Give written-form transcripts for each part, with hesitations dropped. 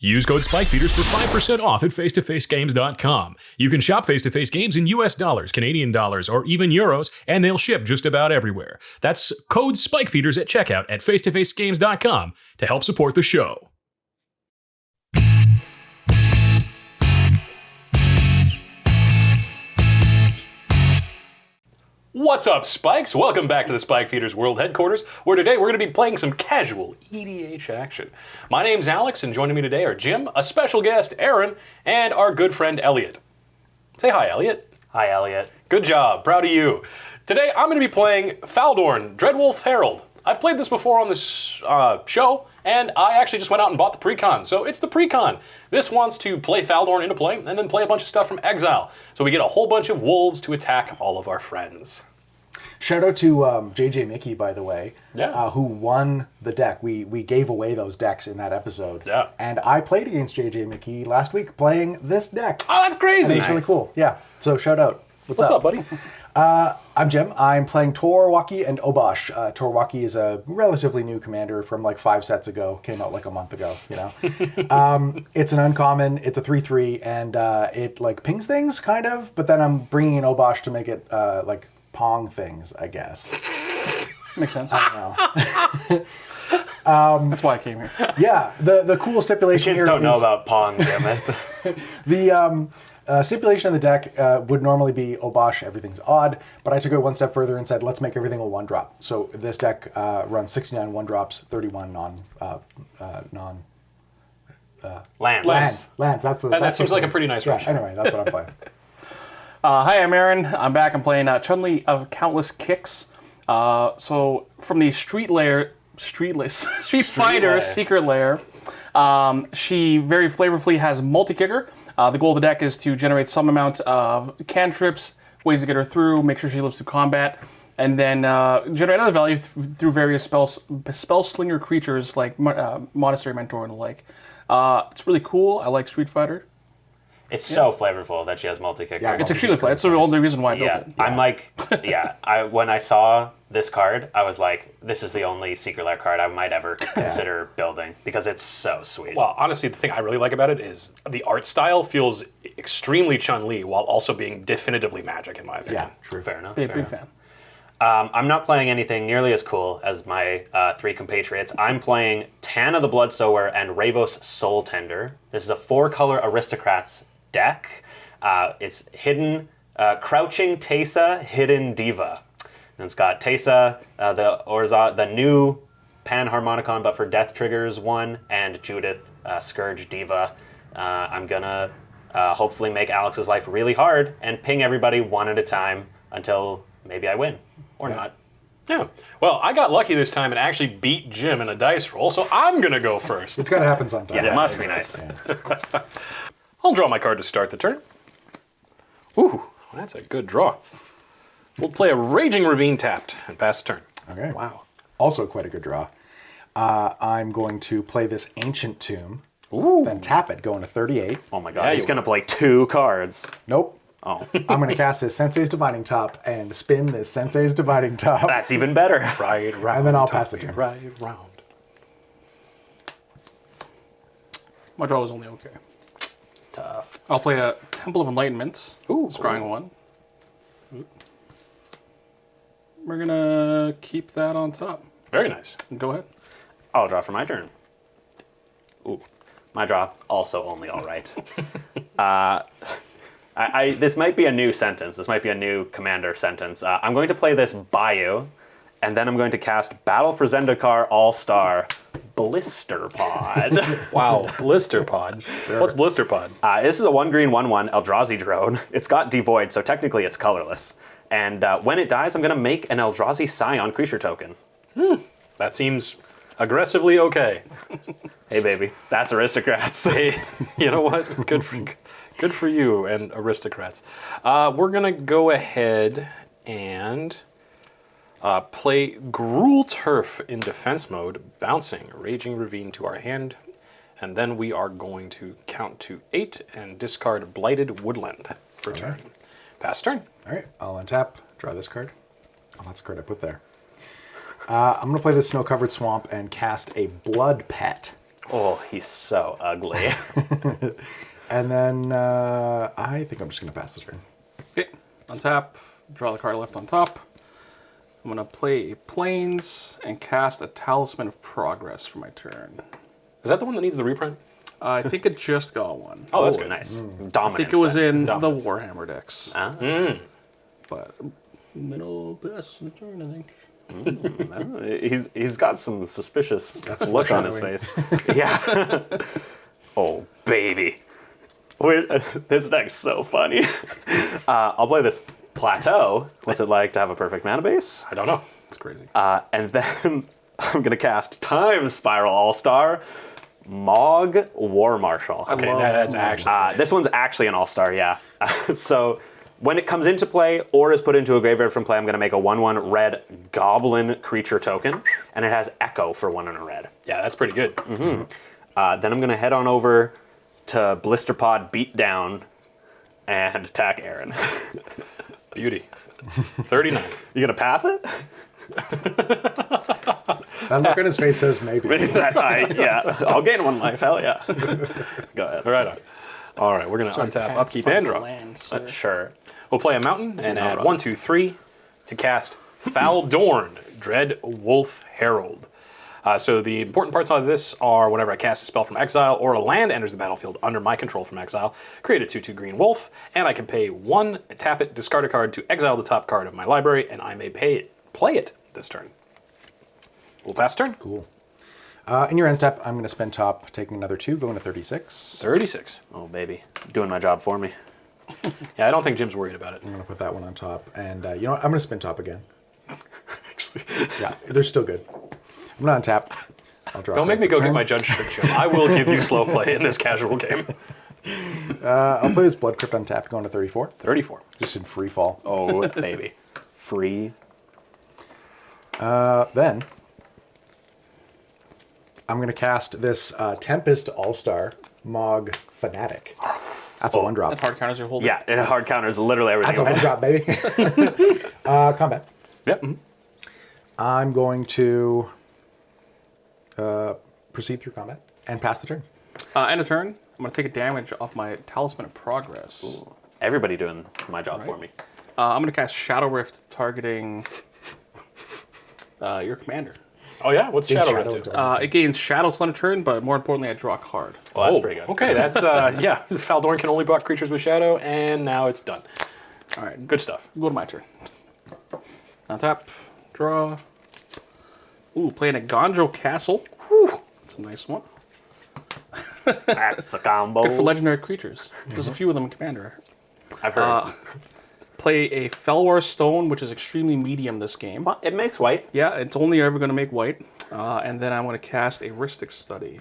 Use code SPIKEFEEDERS for 5% off at face-to-facegames.com. You can shop face-to-face games in US dollars, Canadian dollars, or even euros, and they'll ship just about everywhere. That's code SPIKEFEEDERS at checkout at face-to-facegames.com to help support the show. What's up, Spikes? Welcome back to the Spike Feeders World Headquarters, where today we're going to be playing some casual EDH action. My name's Alex, and joining me today are Jim, a special guest, Aaron, and our good friend, Elliot. Say hi, Elliot. Hi, Elliot. Good job. Proud of you. Today, I'm going to be playing Faldorn, Dreadwolf Herald. I've played this before on this show, and I actually just went out and bought the precon, so it's the precon. This wants to play Faldorn into play, and then play a bunch of stuff from Exile. So we get a whole bunch of wolves to attack all of our friends. Shout out to JJ Mickey, by the way, Yeah. who won the deck. We gave away those decks in that episode. Yeah. And I played against JJ Mickey last week playing this deck. Oh, that's crazy. And it's really cool. Yeah. So shout out. What's up, buddy? I'm Jim. I'm playing Torwaki and Obosh. Torwaki is a relatively new commander from like 5 sets ago. Came out like a month ago, you know. It's an uncommon. It's a 3/3, and it like pings things, kind of. But then I'm bringing in Obosh to make it like Pong things, I guess. Makes sense. I don't know. That's why I came here. Yeah, the cool stipulation Kids here don't know is about Pong, damn it. the stipulation of the deck would normally be Obosh, everything's odd, but I took it one step further and said, let's make everything a 1-drop. So this deck runs 69 1-drops, 31 Lands. lands. That's That seems like a what it is. pretty nice Yeah, ratio. anyway, that's what I'm playing. Hi, I'm Aaron. I'm back. I'm playing Chun-li of Countless Kicks. So from the Street Fighter Lair. Secret Lair, she very flavorfully has multi-kicker. The goal of the deck is to generate some amount of cantrips, ways to get her through, make sure she lives through combat, and then generate other value through various spell slinger creatures like Monastery Mentor and the like. It's really cool. I like Street Fighter. It's so flavorful that she has multi-kicker. Yeah, It's extremely flat. It's the only reason why I built it. I'm like, when I saw this card, I was like, this is the only Secret Lair card I might ever consider building because it's so sweet. Well, honestly, the thing I really like about it is the art style feels extremely Chun-Li while also being definitively magic, in my opinion. Yeah, true. Fair enough. Big fan. I'm not playing anything nearly as cool as my 3 compatriots. I'm playing Tana the Bloodsower and Ravos Soul Tender. This is a 4-color Aristocrats deck. It's hidden, Crouching Teysa, Hidden Diva. And it's got Teysa, the new Panharmonicon, but for death triggers one, and Judith, Scourge Diva. I'm gonna hopefully make Alex's life really hard and ping everybody one at a time until maybe I win, or not. Yeah. Well, I got lucky this time and actually beat Jim in a dice roll, so I'm going to go first. It's going to happen sometime. Yeah, it must be nice. I'll draw my card to start the turn. Ooh, that's a good draw. We'll play a Raging Ravine tapped and pass the turn. Okay. Wow. Also quite a good draw. I'm going to play this Ancient Tomb, Ooh. then tap it, going to 38. Oh my god, Yeah, he's you gonna play 2 cards. Nope. Oh, I'm going to cast this Sensei's Dividing Top and spin this Sensei's Dividing Top. that's even better. Right round. And then I'll pass the turn. Right round. My draw was only okay. Tough. I'll play a Temple of Enlightenment. Ooh. Scrying 1. We're gonna keep that on top. Very nice. Go ahead. I'll draw for my turn. Ooh, my draw also only all right. This might be a new sentence. This might be a new commander sentence. I'm going to play this Bayou, and then I'm going to cast Battle for Zendikar All-Star Blister Pod. Wow, Blister Pod. What's Blister Pod? This is a 1-green 1/1 Eldrazi drone. It's got Devoid, so technically it's colorless. And when it dies, I'm going to make an Eldrazi Scion creature token. That seems aggressively okay. Hey, baby, that's Aristocrats. Hey, you know what? Good for you and Aristocrats. We're going to go ahead and play Gruul Turf in defense mode, bouncing Raging Ravine to our hand, and then we are going to count to 8 and discard Blighted Woodland for turn. Pass turn. All right, I'll untap, draw this card. Oh, that's a card I put there. I'm going to play this Snow-Covered Swamp and cast a Blood Pet. Oh, he's so ugly. And then I think I'm just going to pass the turn. Okay, untap, draw the card left on top. I'm going to play a Plains and cast a Talisman of Progress for my turn. Is that the one that needs the reprint? I think it just got one. Oh, that's good. Nice. Dominance. I think it was in Dominance. the Warhammer decks. Ah. But middle pass the turn, I think. He's got some suspicious look on his face. Yeah. Oh, baby. This deck's so funny. I'll play this Plateau. What's it like to have a perfect mana base? I don't know. It's crazy. And then I'm going to cast Time Spiral All-Star, Mog War Marshal. Okay, love that's actually. This one's actually an all-star, yeah. So when it comes into play or is put into a graveyard from play, I'm going to make a 1/1 red goblin creature token, and it has Echo for 1 and a red. Yeah, that's pretty good. Then I'm going to head on over to Blisterpod Beatdown and attack Aaron. Beauty. 39. You going to path it? That look on his face says maybe. Yeah, I'll gain 1 life, hell yeah. Go ahead. Right on. All right, we're going to untap, upkeep, and draw. Sure. We'll play a mountain and add 1, 2, 3 to cast Faldorn, Dread Wolf Herald. So the important parts of this are whenever I cast a spell from Exile or a land enters the battlefield under my control from Exile, create a 2/2 green wolf, and I can pay 1, tap it, discard a card to exile the top card of my library, and I may play it this turn. We'll pass turn. Cool. In your end step, I'm going to spend top, taking another 2, going to 36. 36. Oh, baby. Doing my job for me. Yeah, I don't think Jim's worried about it. I'm going to put that one on top. And you know what? I'm going to spin top again. Actually. Yeah, they're still good. I'm going to untap. I'll draw. Don't make me go get my judge trick, Jim. I will give you slow play in this casual game. I'll play this Blood Crypt untapped, going to 34. 34. Just in free fall. Oh, baby. Free. Then I'm going to cast this Tempest All-Star Mog Fanatic. That's a 1-drop. That hard counters your whole Yeah, it hard counters literally everything. That's a 1-drop, baby. Combat. Yep. I'm going to proceed through combat and pass the turn. End of turn. I'm going to take a damage off my Talisman of Progress. Everybody doing my job for me. I'm going to cast Shadow Rift targeting your commander. Oh, yeah? What's Shadow Rift Shadow do? Rift. It gains Shadow till end of turn, but more importantly, I draw a card. Well, that's pretty good. Okay, that's, yeah. Faldorn can only block creatures with Shadow, and now it's done. All right, Good stuff. go to my turn. Untap, draw. Ooh, playing a Gonjo Castle. Whew, that's a nice one. That's a combo. Good for legendary creatures. There's a few of them in Commander. I've heard. Play a Felwar Stone, which is extremely medium this game. Well, it makes white. Yeah, it's only ever going to make white. And then I want to cast a Rhystic Study.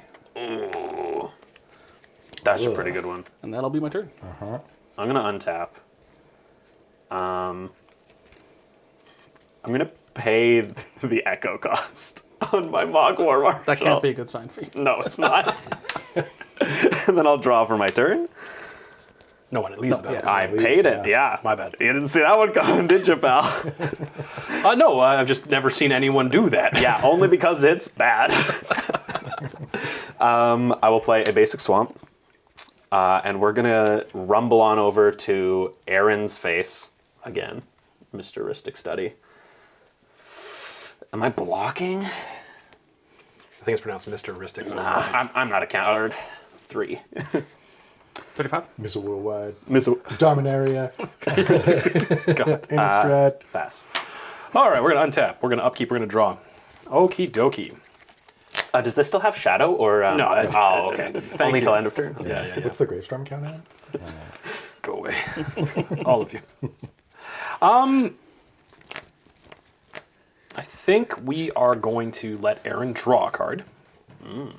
That's a pretty good one. And that'll be my turn. I'm going to untap. I'm going to pay the Echo cost on my Mog War Marshal. That can't be a good sign for you. No, it's not. And then I'll draw for my turn. No one, it leaves the battlefield. yeah. I paid it, yeah. My bad. You didn't see that one coming, did you, pal? No, I've just never seen anyone do that. Yeah, only because it's bad. I will play a basic swamp. And we're going to rumble on over to Aaron's face again. Mr. Rhystic Study. Am I blocking? I think it's pronounced Mr. Rhystic. I'm not a coward. 3. 35? Missile Worldwide. Miss Dominaria. God. Innistrad. pass. All right, we're going to untap. We're going to upkeep. We're going to draw. Okie dokie. Does this still have shadow or? No, Oh, okay. thank Only you. till end of turn. Yeah. What's the Gravestorm count at? Go away. All of you. I think we are going to let Aaron draw a card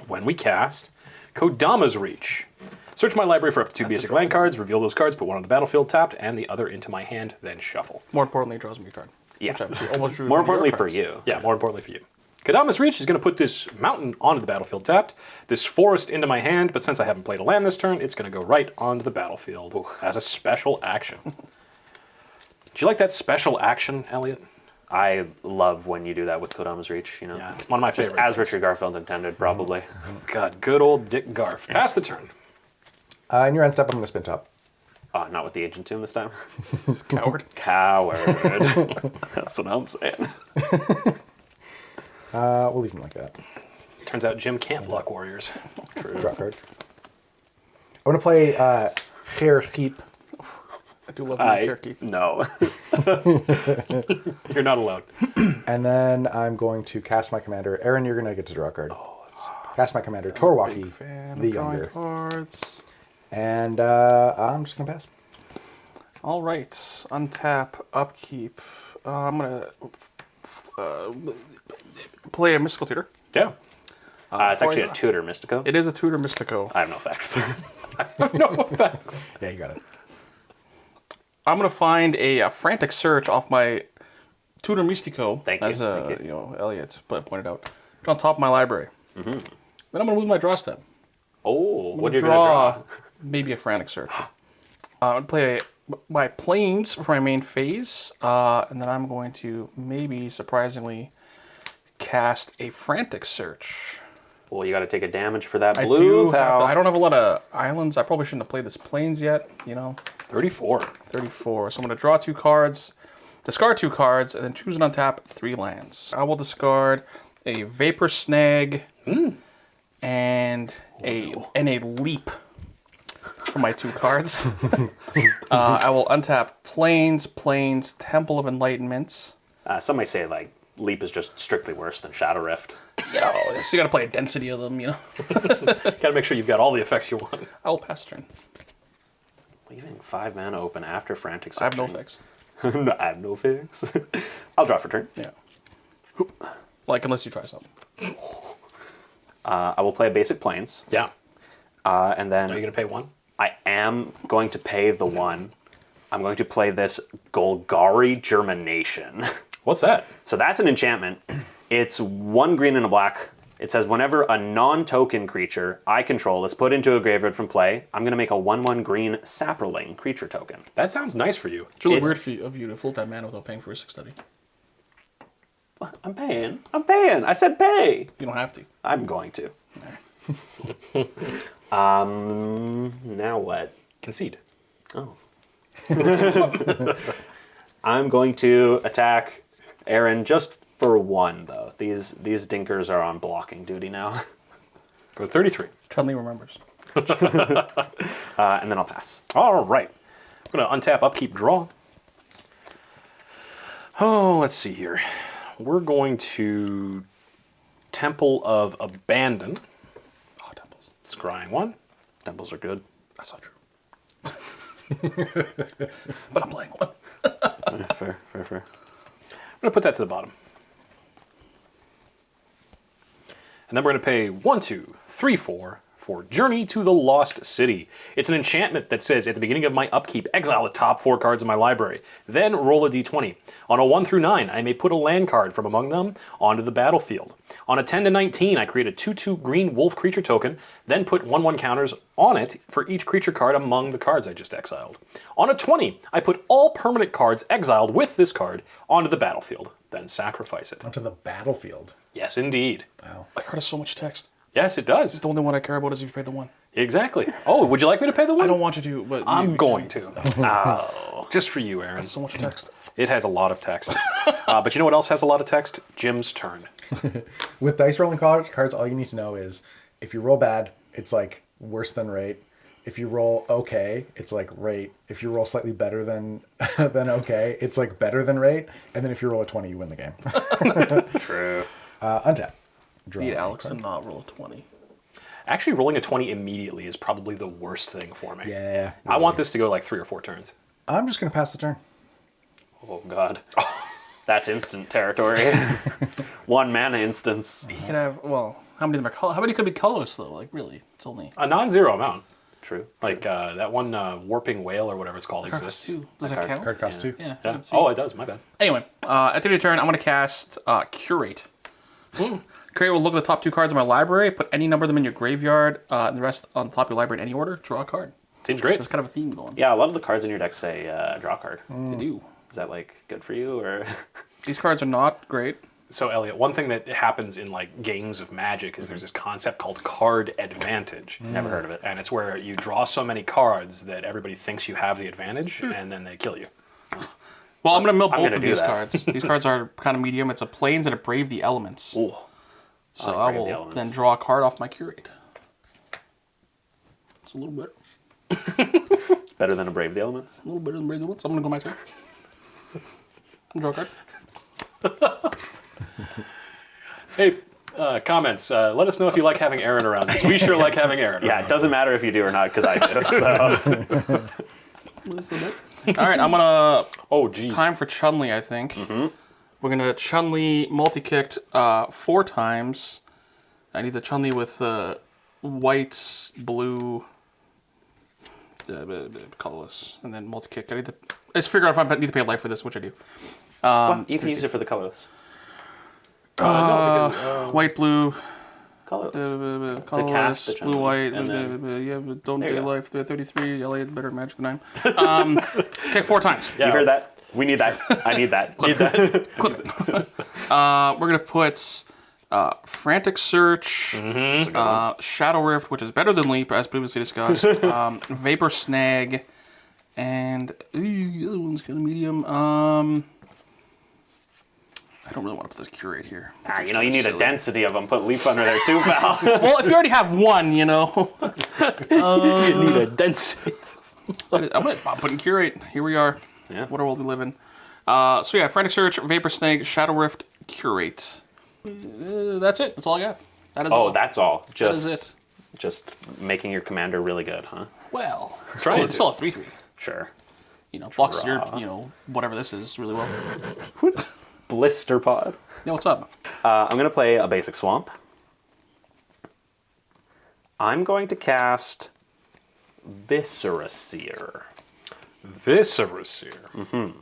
when we cast Kodama's Reach. Search my library for up to 2 basic land cards, reveal those cards, put one on the battlefield tapped, and the other into my hand, then shuffle. More importantly, it draws me a card. Yeah. Which I almost drew More one of your importantly for cards. you. Yeah, more importantly for you. Kodama's Reach is going to put this mountain onto the battlefield tapped, this forest into my hand, but since I haven't played a land this turn, it's going to go right onto the battlefield as a special action. Did you like that special action, Elliot? I love when you do that with Kodama's Reach, you know? Yeah, it's one of my Just favorites. as Richard Garfield intended, probably. God, good old Dick Garf. Pass the turn. And your end step, I'm going to spin top. Not with the Agent Tomb this time. Coward. Coward. That's what I'm saying. We'll leave him like that. Turns out Jim can't block warriors. True. Draw card. I want to play Hair Keep. I do love my turkey. No. You're not allowed. And then I'm going to cast my commander. Aaron, you're going to get to draw a card. Cast my commander, Torwaki, the Younger. Cards. And I'm just going to pass. All right. Untap, upkeep. I'm going to play a Mystical Tutor. Yeah. It's actually a Tutor Mystico. It is a Tutor Mystico. I have no effects. No effects. Yeah, you got it. I'm going to find a frantic search off my Tutor Mystico. Thank you, As thank you know, Elliot pointed out. On top of my library. Mm-hmm. Then I'm going to move my draw step. Oh, what I'm are you going to draw? Maybe a frantic search. I'm going to play my planes for my main phase. And then I'm going to maybe, surprisingly, cast a frantic search. Well, you got to take a damage for that I blue, pal. I don't have a lot of islands. I probably shouldn't have played this planes yet, you know. 34. 34. So I'm going to draw 2 cards, discard 2 cards, and then choose and untap 3 lands. I will discard a Vapor Snag and a Leap for my 2 cards. I will untap Plains, Temple of Enlightenment. Some might say, like, Leap is just strictly worse than Shadow Rift. You know, so you got to play a density of them, you know. Gotta make sure you've got all the effects you want. I will pass turn. Leaving 5 mana open after Frantic I have Searching. no effects. No, I have no fix. I'll draw for turn. Yeah. Like, unless you try something. I will play a basic Plains. Yeah. And then Are you gonna pay 1? I am going to pay the 1. I'm going to play this Golgari Germination. What's that? So that's an enchantment. It's 1 green and a black. It says whenever a non-token creature I control is put into a graveyard from play, I'm going to make a 1/1 green Saproling creature token. That sounds nice for you. It's really weird of you to full that mana without paying for a 6 study. I'm paying. I said pay. You don't have to. I'm going to. Now what? Concede. Oh. I'm going to attack Aaron just for 1, though. These dinkers are on blocking duty now. Go 33. Chun-li remembers. And then I'll pass. All right. I'm gonna untap, upkeep, draw. Oh, let's see here. We're going to Temple of Abandon. Oh, temples. Scrying 1. Temples are good. That's not true. But I'm playing 1. Fair. I'm gonna put that to the bottom. And then we're going to pay 1, 2, 3, 4 for Journey to the Lost City. It's an enchantment that says, at the beginning of my upkeep, exile the top 4 cards of my library. Then roll a d20. On a 1 through 9, I may put a land card from among them onto the battlefield. On a 10 to 19, I create a 2/2 green wolf creature token, then put 1/1 counters on it for each creature card among the cards I just exiled. On a 20, I put all permanent cards exiled with this card onto the battlefield, then sacrifice it. Onto the battlefield. Yes, indeed. Wow. My card has so much text. Yes, it does. The only one I care about is if you pay the 1. Exactly. Oh, would you like me to pay the 1? I don't want you to, but... I'm going to. Oh, just for you, Aaron. So much text. It has a lot of text. But you know what else has a lot of text? Jim's turn. With dice rolling cards, all you need to know is if you roll bad, it's like worse than rate. If you roll okay, it's like rate. If you roll slightly better than okay, it's like better than rate. And then if you roll a 20, you win the game. True. Untap. Draw Beat a Alex card. and not roll a 20. Actually, rolling a 20 immediately is probably the worst thing for me. Yeah. I want this to go like 3 or 4 turns. I'm just going to pass the turn. Oh, God. That's instant territory. 1 mana instance. You can have, well, how many could be colorless, though? Like, really? It's only... A non-zero amount. True. Like that one warping whale or whatever it's called Card exists. costs 2. Does that card- count? Card costs 2. Yeah. Yeah. let's see. Oh, it does. My bad. Anyway, at the end of your turn, I'm going to cast Curate. Curate will look at the top 2 cards in my library, put any number of them in your graveyard, and the rest on the top of your library in any order, draw a card. Seems great. There's kind of a theme going. Yeah, a lot of the cards in your deck say draw card. They do. Is that, like, good for you, or...? These cards are not great. So, Elliot, one thing that happens in like games of Magic is there's this concept called card advantage. Never heard of it. And it's where you draw so many cards that everybody thinks you have the advantage, and then they kill you. Well, I'm going to mill I'm both gonna of do these that. cards. These cards are kind of medium. It's a Plains and a Brave the Elements. Ooh. So like I Brave the will Elements. then draw a card off my Curate. It's a little bit. Better than a Brave the Elements. A little better than Brave the Elements. I'm going to go my turn. Draw a card. Hey, comments. Let us know if you like having Aaron around, because we sure like having Aaron Yeah, around. it doesn't matter if you do or not, because I do. So All right, I'm going to... Oh, geez. Time for Chun-Li, I think. We're going to Chun-Li multi-kicked 4 times. I need the Chun-Li with white, blue, colorless, and then multi-kick. I just figure out if I need to pay a life for this, which I do. well, you can use it for the colorless. No, because, White, blue, Colorless. colorless, the blue, Chun-Li, white, and then- yeah, but don't There you pay go. life. 33, LA is better Magic than I am. Kick 4 times. You heard that? We need that. I need that. need that. Clip it. We're going to put Frantic Search, Shadow Rift, which is better than Leap, as previously discussed, Vapor Snag, and the other one's kind of medium. I don't really want to put this Curate here. You know, you need a density of them. Put Leap under there too, pal. Well, if you already have one, you know. You need a density. I'm putting Curate. Here we are. Yeah. What a world we live in. So yeah, Frantic Search, Vapor Snag, Shadow Rift, Curate. That's it. That's all I got. That is all. That's all. That is it. Just making your commander really good, huh? Well, Trying it's to. still a 3/3. Sure. You know, blocks your, whatever this is really well. Blister Pod. Yeah, what's up? I'm going to play a basic swamp. I'm going to cast Visceraseer. Visceraseer.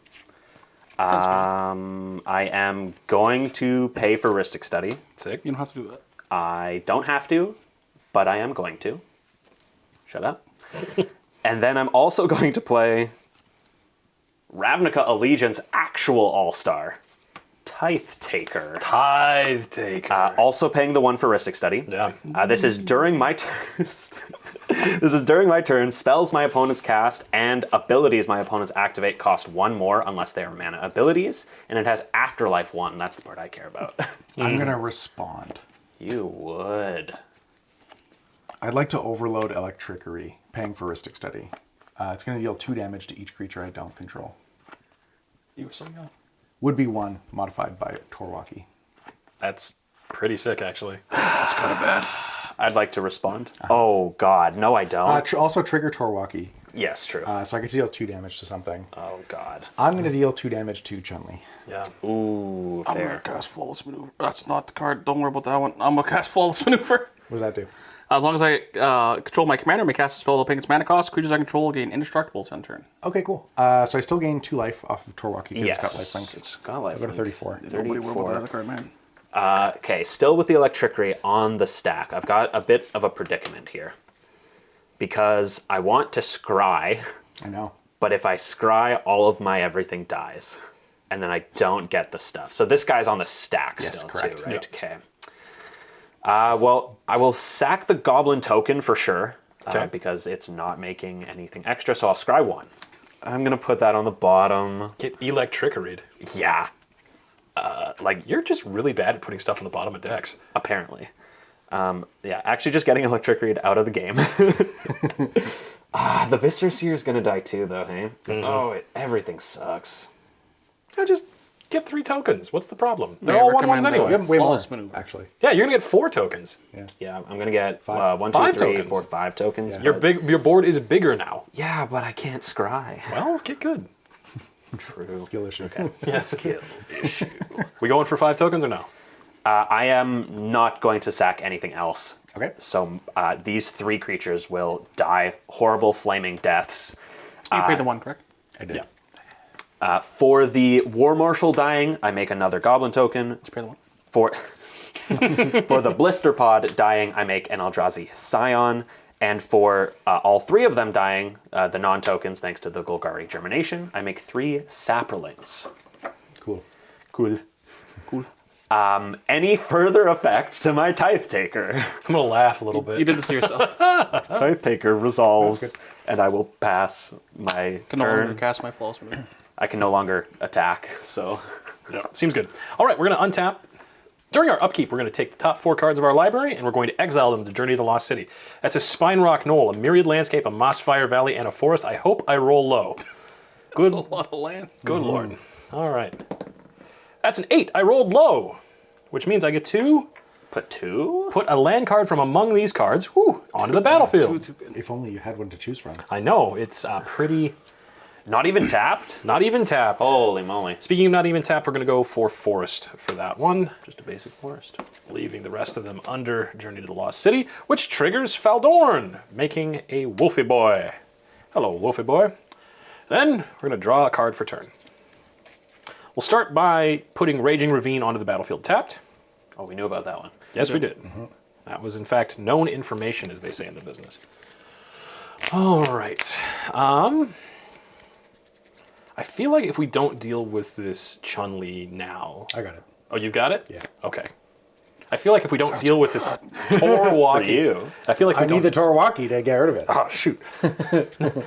I am going to pay for Rhystic Study. Sick. You don't have to do that. I don't have to, but I am going to. Shut up. And then I'm also going to play Ravnica Allegiance Actual All-Star. Tithe Taker. Tithe Taker. Also paying the 1 for Rhystic Study. Yeah. This is during my turn. This is during my turn. Spells my opponents cast and abilities my opponents activate cost 1 more unless they are mana abilities, and it has Afterlife 1. That's the part I care about. I'm going to respond. You would. I'd like to overload Electrickery, paying for Rhystic Study. It's going to deal 2 damage to each creature I don't control. You were so young. Would be 1, modified by Torwaki. That's pretty sick, actually. That's kind of bad. I'd like to respond. Oh God, no, I don't. Also trigger Torwaki, Yes, true. so I get to deal 2 damage to something. Oh God. I'm going to deal 2 damage to Chun-Li. Yeah. Ooh, I'm going fair. to cast Flawless Maneuver. That's not the card. Don't worry about that one. I'm going to cast Flawless Maneuver. What does that do? As long as I control my commander, may cast a spell to pay its mana cost. Creatures I control gain indestructible on turn. Okay, cool. So I still gain 2 life off of Torwaki because Yes. it's got lifelink. It's got lifelink. I go to 34. Nobody worry about 34. that other card, man. Okay, still with the Electrickery on the stack. I've got a bit of a predicament here. Because I want to scry, I know. but if I scry, all of my everything dies. And then I don't get the stuff. So this guy's on the stack Yes, still correct. too, right? Yeah. Okay. Well, I will sack the Goblin token for sure. Okay. Because it's not making anything extra, so I'll scry 1. I'm going to put that on the bottom. Get Electrickeried. Yeah, You're just really bad at putting stuff on the bottom of decks. apparently. Yeah, actually just getting Electrickery out of the game. The Visceraseer is going to die too, though, hey? Oh, everything sucks. Yeah, just get 3 tokens. What's the problem? They're May I all 1/1s recommend, anyway. We have way more, Flawless Maneuver. actually. Yeah, you're gonna get 4 tokens. Yeah, I'm going to get 5. 1, 2, 5 3, tokens. 4, 5 tokens. Your board is bigger now. Yeah, but I can't scry. Well, get good. True. Skill issue. Skill issue. We going for 5 tokens or no? I am not going to sack anything else. Okay. So these 3 creatures will die horrible flaming deaths. You paid the 1, correct? I did. Yeah. For the War Marshal dying, I make another Goblin token. Pay the 1. For for the Blister Pod dying, I make an Eldrazi Scion. And for all 3 of them dying, the non-tokens, thanks to the Golgari Germination, I make 3 Saprolings. Cool. Cool. Cool. Any further effects to my Tithe Taker? I'm gonna laugh a little bit. You did this to yourself. Tithe Taker resolves, and I will pass my Can no longer turn. cast my flawless move. I can no longer attack, so... Yeah, seems good. All right, we're gonna untap. During our upkeep, we're going to take the top 4 cards of our library, and we're going to exile them to Journey to the Lost City. That's a Spine Rock Knoll, a Myriad Landscape, a Mossfire Valley, and a Forest. I hope I roll low. Good, That's a lot of land. good lord. All right. That's an 8. I rolled low, which means I get to Put 2? put a land card from among these cards onto the battlefield. Too good. If only you had one to choose from. I know, it's pretty... Not even tapped? Not even tapped. Holy moly. Speaking of not even tapped, we're going to go for Forest for that one. Just a basic forest. Leaving the rest of them under Journey to the Lost City, which triggers Faldorn, making a Wolfie Boy. Hello, Wolfie Boy. Then we're going to draw a card for turn. We'll start by putting Raging Ravine onto the battlefield tapped. Oh, we knew about that one. Yes, we did. That was, in fact, known information, as they say in the business. All right. I feel like if we don't deal with this Chun-li now... I got it. Oh, you got it? Yeah. Okay. I feel like if we don't deal with this Torwalkie... For you. I feel like we I don't... need the Torwalkie to get rid of it. Oh, shoot.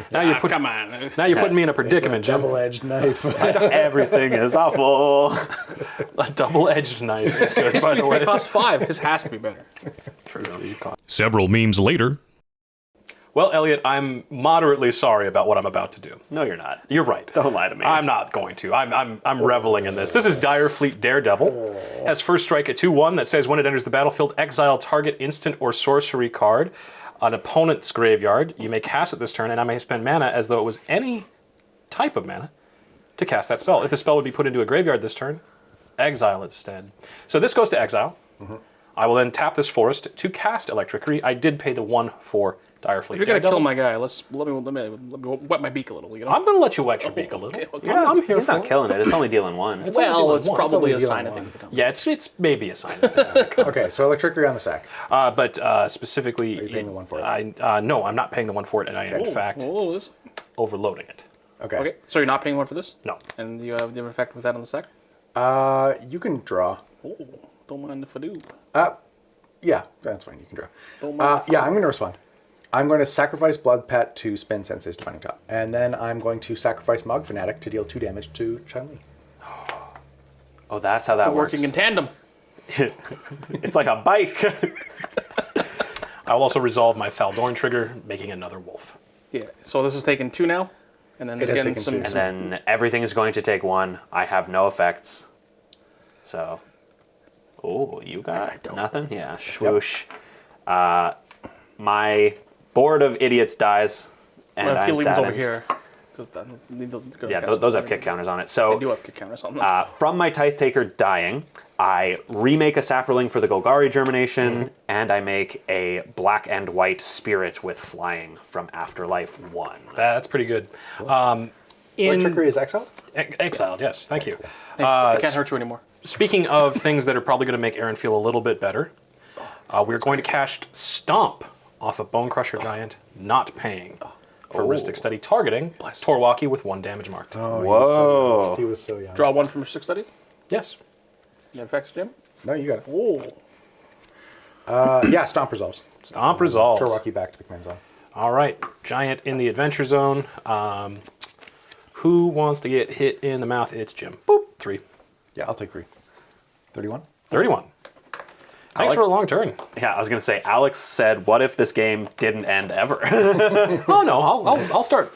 Now you're Come on. Now you're putting me in a predicament, Jim. Double-edged knife. Everything is awful. A double-edged knife is good, by the way. It costs 5. His has to be better. True. Several memes later. Well, Elliot, I'm moderately sorry about what I'm about to do. No, you're not. You're right. Don't lie to me. I'm not going to. I'm reveling in this. This is Direfleet Daredevil. Has first strike at 2/1 that says when it enters the battlefield, exile target instant or sorcery card on opponent's graveyard. You may cast it this turn, and I may spend mana as though it was any type of mana to cast that spell. If the spell would be put into a graveyard this turn, exile instead. So this goes to exile. I will then tap this forest to cast Electricity. I did pay the 1 for Direfleet If you're gonna Daredevil. kill my guy, let me wet my beak a little. You know. I'm going to let you wet your beak a little. Okay. Yeah, I'm here He's for not it. killing it. It's only dealing 1. only Well, doing it's one. probably a It's only sign of dealing things to come. Yeah, it's maybe a sign of things to come. Okay, so Electricity on the sack. But specifically, Are you paying the 1 for it? No, I'm not paying the 1 for it, and I am in fact Oh, this. overloading it. Okay. So you're not paying 1 for this? No. And you have the effect with that on the sack? You can draw. Oh, don't mind if I do. Yeah, that's fine. You can draw. Don't mind if Yeah, I'm going to respond. I'm going to sacrifice Blood Pet to spin Sensei's Defining Top. And then I'm going to sacrifice Mog Fanatic to deal 2 damage to Chun-li. Oh, that's how that They're works. working in tandem. It's like a bike. I will also resolve my Faldorn trigger, making another wolf. Yeah. So this is taking 2 now, and then It has again taken some. 2. And then everything is going to take 1. I have no effects. So... Oh, you got nothing? Yeah, swoosh. My board of idiots dies, and Well, if you I'm leave this over saddened. here. Yeah, those have kick counters on it. So They do have kick counters on them. from my Tithe Taker dying, I remake a Saproling for the Golgari Germination, and I make a black and white spirit with flying from Afterlife 1. That's pretty good. Electricity is exiled? Exiled, yes, thank you. I can't hurt you anymore. Speaking of things that are probably going to make Aaron feel a little bit better, we're going to cast Stomp off of Bone Crusher Giant, not paying for Ristic Study, targeting Torwalkie with 1 damage marked. Oh, Whoa. He was so young. Draw 1 from Stick Study. Yes. The effects, Jim. No, you got it. Oh. Yeah, Stomp resolves. Stomp resolves. Torwalkie back to the command zone. All right, Giant in the Adventure Zone. Who wants to get hit in the mouth? It's Jim. Boop, 3. Yeah, I'll take 3. 31? 31. Thanks for a long turn. Yeah, I was going to say, Alex said, what if this game didn't end ever? Oh no, I'll start,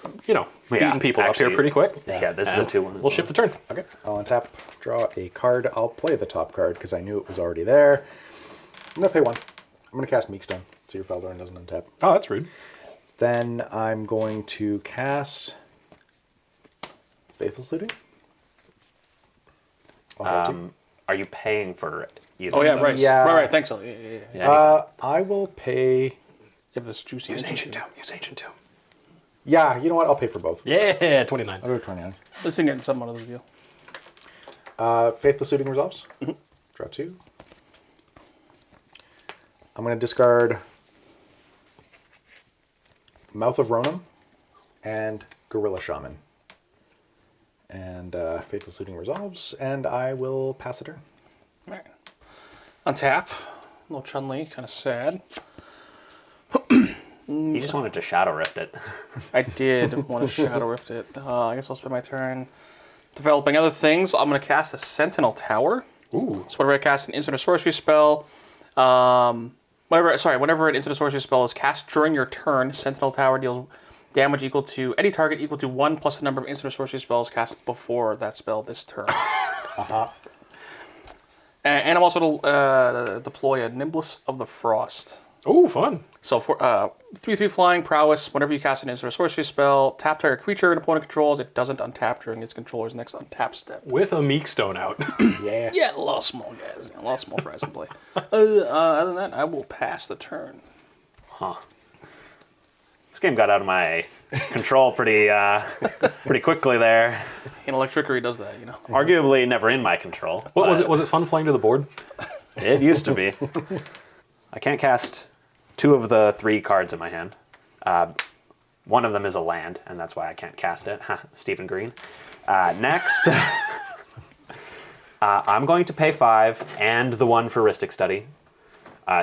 beating people up here actually, pretty quick. Yeah, this is a And 2-1. We'll shift the turn. Okay, I'll untap, draw a card. I'll play the top card because I knew it was already there. I'm going to pay 1. I'm going to cast Meekstone so your Faldorn doesn't untap. Oh, that's rude. Then I'm going to cast Faithless Looting. I'll pay 2. Are you paying for it? Either? Oh yeah, right. Yeah. Right. Thanks. Yeah. Yeah, I will pay... You have this juicy. Use Ancient Tomb. Use Ancient Tomb. Yeah, you know what? I'll pay for both. Yeah, 29. I'll go 29. Let's get some out of this deal. Faithless Looting resolves. Draw 2. I'm going to discard Mouth of Ronan and Gorilla Shaman. And Faithless Looting resolves, and I will pass the turn. All right. Untap. A little Chun-Li, kind of sad. You just wanted to Shadow Rift it. I did want to Shadow Rift it. I guess I'll spend my turn developing other things. I'm going to cast a Sentinel Tower. Ooh. So whenever I cast an instant or sorcery spell, whenever an instant or sorcery spell is cast during your turn, Sentinel Tower deals damage equal to any target equal to 1 plus the number of instant or sorcery spells cast before that spell this turn. And I'm also going to deploy a Nimbus of the Frost. Ooh, fun. So for 3/3 flying prowess, whenever you cast an instant or sorcery spell, tap target creature an opponent controls, it doesn't untap during its controller's next untap step. With a Meek Stone out. Yeah. Yeah, a lot of small guys, a lot of small fries in play. Other than that, I will pass the turn. Huh. This game got out of my control pretty quickly there. Intellect Trickery does that, you know. Arguably never in my control. What was but it? Was it fun flying to the board? It used to be. I can't cast 2 of the 3 cards in my hand. One of them is a land, and that's why I can't cast it. Stephen Green. Next, I'm going to pay 5 and the 1 for Rhystic Study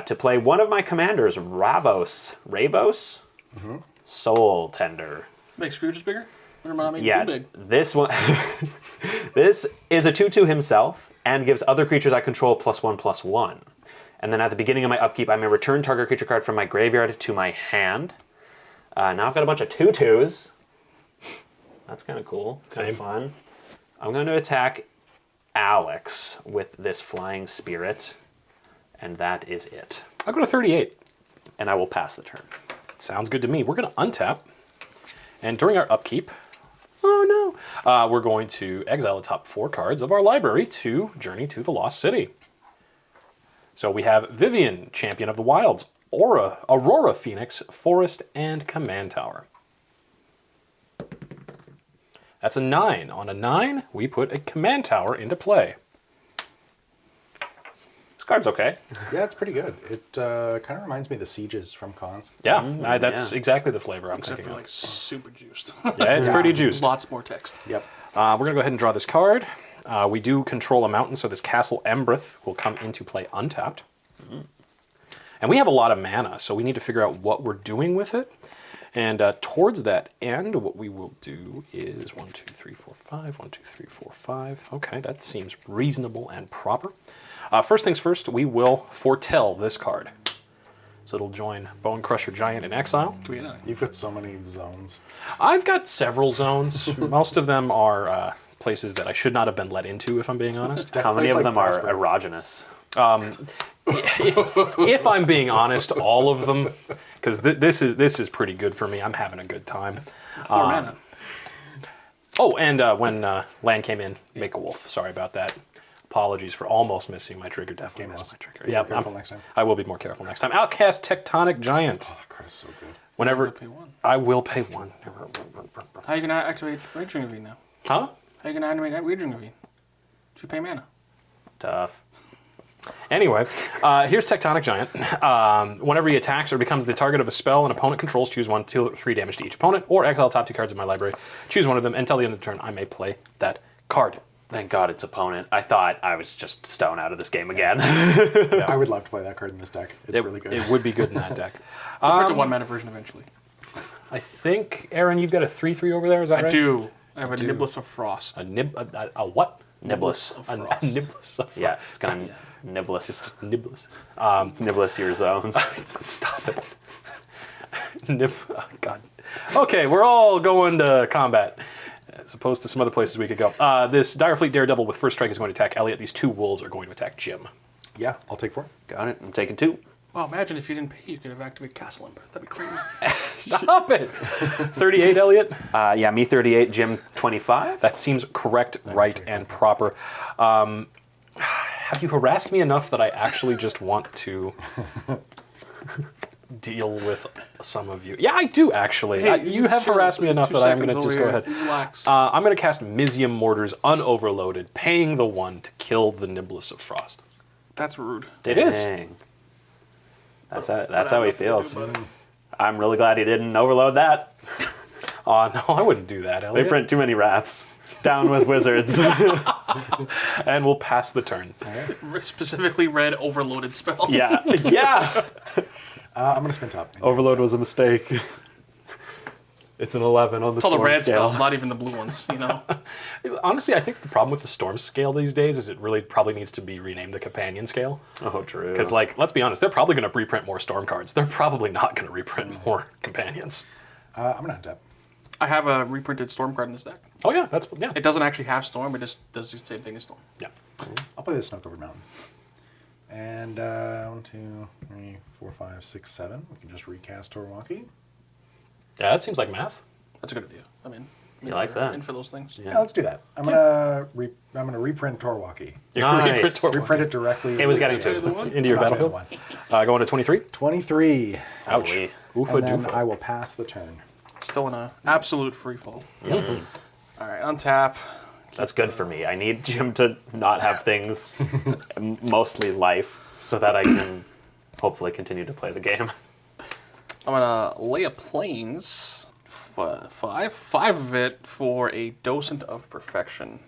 to play one of my commanders, Ravos. Soul Tender. Make Scrooge's bigger? Or am I making Yeah, too big? this one. This is a 2/2 himself and gives other creatures I control +1/+1. And then at the beginning of my upkeep, I may return target creature card from my graveyard to my hand. Now I've got a bunch of 2/2s. That's kind of cool. Kind of fun. I'm going to attack Alex with this Flying Spirit, and that is it. I'll go to 38. And I will pass the turn. Sounds good to me. We're going to untap. And during our upkeep, oh no, we're going to exile the top 4 cards of our library to Journey to the Lost City. So we have Vivian, Champion of the Wilds, Aurora Phoenix, Forest, and Command Tower. That's a 9. On a 9, we put a Command Tower into play. This card's okay. Yeah, it's pretty good. It kind of reminds me of the Sieges from Cons. Yeah, that's yeah. exactly the flavor I'm Except thinking for of. like super juiced. Yeah, it's pretty juiced. Lots more text. Yep. We're going to go ahead and draw this card. We do control a mountain, so this Castle Embreth will come into play untapped. And we have a lot of mana, so we need to figure out what we're doing with it. And towards that end, what we will do is 1, 2, 3, 4, 5. 1, 2, 3, 4, 5. Okay, that seems reasonable and proper. First things first, we will foretell this card. So it'll join Bone Crusher Giant in Exile. You've got so many zones. I've got several zones. Most of them are places that I should not have been let into, if I'm being honest. How many It's of like them are Prosper. erogenous? If I'm being honest, all of them, because this is pretty good for me. I'm having a good time. 4 mana. Oh, and when land came in, make a wolf. Sorry about that. Apologies for almost missing my trigger. Definitely missed my trigger. Be Yeah, more careful next time. I will be more careful next time. Outcast Tectonic Giant. Oh, that card is so good. Whenever Pay 1. I will pay 1. How are you going to activate Raging Ravine now? Huh? How are you going to animate that Raging Ravine? Should you pay mana? Tough. Anyway, here's Tectonic Giant. Whenever he attacks or becomes the target of a spell an opponent controls, choose 1, 2, 3 damage to each opponent, or exile the top 2 cards of my library. Choose one of them, and until the end of the turn, I may play that card. Thank God it's opponent. I thought I was just stone out of this game again. I would love to play that card in this deck. It's really good. It would be good in that deck. I'll print a 1 mana version eventually. I think, Aaron, you've got a 3/3 over there. Is that I right? do. I have a Nimbus of Frost. A what? Niblis. A Niblis of Yeah, it's gonna Niblis. Just Niblis. Niblis your zones. Stop it. Oh, God. Okay, we're all going to combat, as opposed to some other places we could go. This Direfleet Daredevil with first strike is going to attack Elliot. These 2 wolves are going to attack Jim. Yeah, I'll take 4. Got it. I'm taking 2. Wow, imagine if you didn't pay, you could have activated Castle Emperor. That'd be crazy. Stop it. 38, Elliot. Yeah, me 38, Jim 25. That seems correct, right, and proper. Have you harassed me enough that I actually just want to deal with some of you? Yeah, I do actually. Hey, You have chill. harassed me enough 2 that I'm going to seconds just over go here. ahead. Relax. I'm going to cast Mizium Mortars unoverloaded, paying the 1 to kill the Nimbus of Frost. That's rude. It is. Dang. That's how he Nothing to do feels. about it. I'm really glad he didn't overload that. No, I wouldn't do that, They Elliot. print too many wraths. Down with wizards. And we'll pass the turn. Specifically red overloaded spells. Yeah. Yeah. I'm gonna spin top. Overload was a mistake. It's an 11 on the It's all the storm red scale. spells, not even the blue ones, you know? Honestly, I think the problem with the storm scale these days is it really probably needs to be renamed the companion scale. Oh, true. Because, like, let's be honest, they're probably going to reprint more storm cards. They're probably not going to reprint more companions. I'm gonna untap. I have a reprinted storm card in this deck. Oh yeah, yeah. It doesn't actually have storm, it just does the same thing as storm. Yeah. I'll play the Snow-Covered Mountain. And 1, 2, 3, 4, 5, 6, 7. We can just recast Torwalkie. Yeah, that seems like math. That's a good idea. I mean, He likes that. in for those things. Yeah, let's do that. I'm gonna reprint Torwalkie. Nice. Reprint it directly. It was getting into to. Into your battlefield. Going to 23. 23. Ouch. Holy. Oofa And then doofa. I will pass the turn. Still in a absolute free fall. All right, untap. That's good for me. I need Jim to not have things, mostly life, so that I can hopefully continue to play the game. I'm gonna lay a plains, five of it for a Docent of Perfection.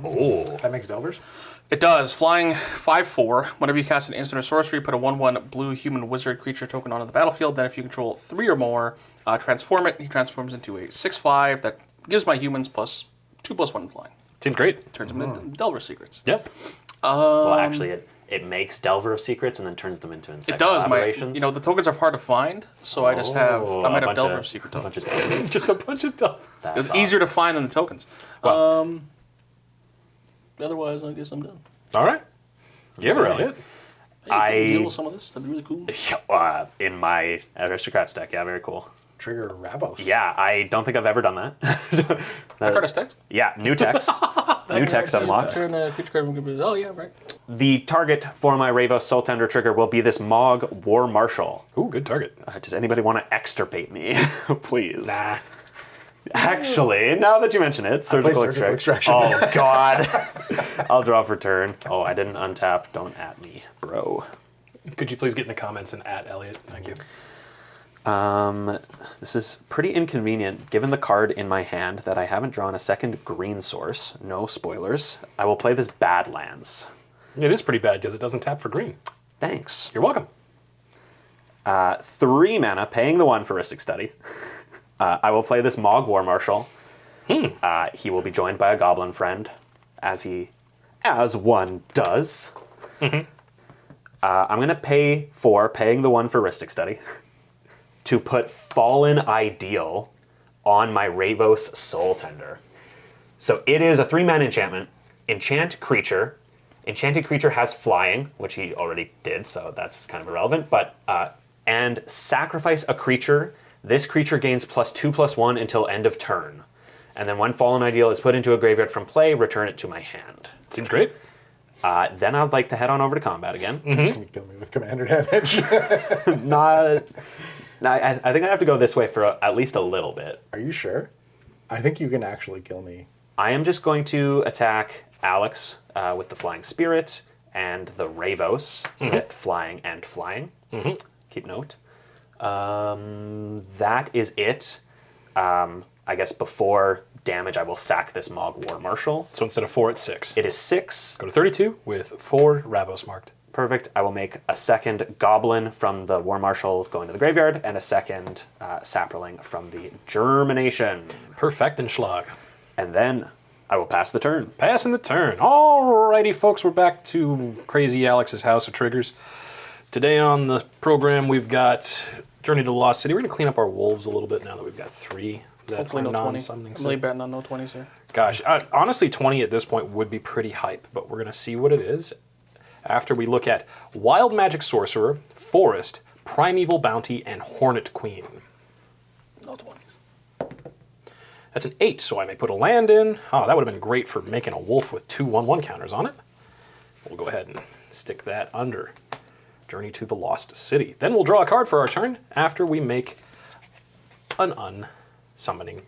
Oh. That makes Delvers. It does. Flying 5/4. Whenever you cast an instant or sorcery, put a 1/1 blue human wizard creature token onto the battlefield. Then if you control 3 or more, transform it. He transforms into a 6/5 that gives my humans +2/+1 flying. Seems great. Turns them into Delver Secrets. Yep. Well, actually, it makes Delver of Secrets and then turns them into Insect It does. Collaborations. The tokens are hard to find, so I just have I might a have bunch Delver of of Secret a bunch tokens. of Delvers. Just a bunch of stuff. That's It's awesome. easier to find than the tokens. Well. Otherwise, I guess I'm done. All right. Give her, Elliot. Hey, I- can you deal with some of this? That'd be really cool. In my Aristocrats deck, yeah, very cool. Trigger Ravos. Yeah, I don't think I've ever done that. That card is text. Yeah, new text. New text unlocked. Turn a creature card. Oh yeah, right. The target for my Ravos Soul Tender trigger will be this Mog War Marshal. Ooh, good target. Does anybody want to extirpate me? Please. Nah. Actually, now that you mention it, surgical surgical extraction. Oh, God. I'll draw for turn. Oh, I didn't untap. Don't at me, bro. Could you please get in the comments and at Elliot? Thank you. This is pretty inconvenient given the card in my hand that I haven't drawn a second green source. No spoilers. I will play this Badlands. It is pretty bad because it doesn't tap for green. Thanks. You're welcome. 3 mana, paying the 1 for Rhystic Study. I will play this Mog War Marshal. He will be joined by a goblin friend, as one does. I'm going to pay 4, paying the 1 for Rhystic Study, to put Fallen Ideal on my Ravos Soul Tender. So it is a 3-mana enchantment. Enchant creature. Enchanted creature has flying, which he already did, so that's kind of irrelevant. But and sacrifice a creature. This creature gains +2/+1 until end of turn. And then when Fallen Ideal is put into a graveyard from play, return it to my hand. Seems great. Then I'd like to head on over to combat again. He's gonna kill me with commander damage. I think I have to go this way for at least a little bit. Are you sure? I think you can actually kill me. I am just going to attack Alex with the Flying Spirit and the Ravos with flying and flying. Keep note. That is it. I guess before damage, I will sack this Mog War Marshal. So instead of 4, it's 6. It is 6. Go to 32 with 4 Ravos marked. Perfect. I will make a second Goblin from the War Marshal going to the graveyard and a second Saproling from the Germination. Perfect and schlag. And then I will pass the turn. Passing the turn. Alrighty, folks, we're back to Crazy Alex's House of Triggers. Today on the program, we've got Journey to the Lost City. We're going to clean up our wolves a little bit now that we've got 3 that Hopefully are no 20. non-summoning. I'm really betting on no 20s here. Gosh, honestly, 20 at this point would be pretty hype, but we're going to see what it is after we look at Wild Magic Sorcerer, Forest, Primeval Bounty, and Hornet Queen. No 20s. That's an 8, so I may put a land in. Oh, that would have been great for making a wolf with 2 1/1 counters on it. We'll go ahead and stick that under Journey to the Lost City. Then we'll draw a card for our turn after we make an unsummoning...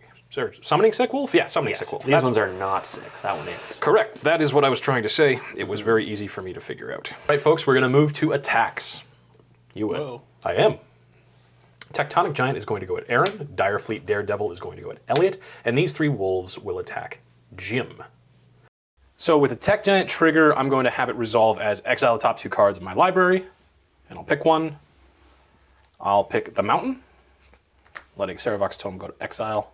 Summoning Sick Wolf? Yeah, Summoning Sick Wolf. These ones are not sick. That one is. Correct. That is what I was trying to say. It was very easy for me to figure out. All right, folks, we're going to move to attacks. You would. Whoa. I am. Tectonic Giant is going to go at Aaron. Direfleet Daredevil is going to go at Elliot. And these 3 wolves will attack Jim. So with the Tech Giant trigger, I'm going to have it resolve as exile the top 2 cards of my library, and I'll pick one. I'll pick the Mountain, letting Saravox Tome go to exile.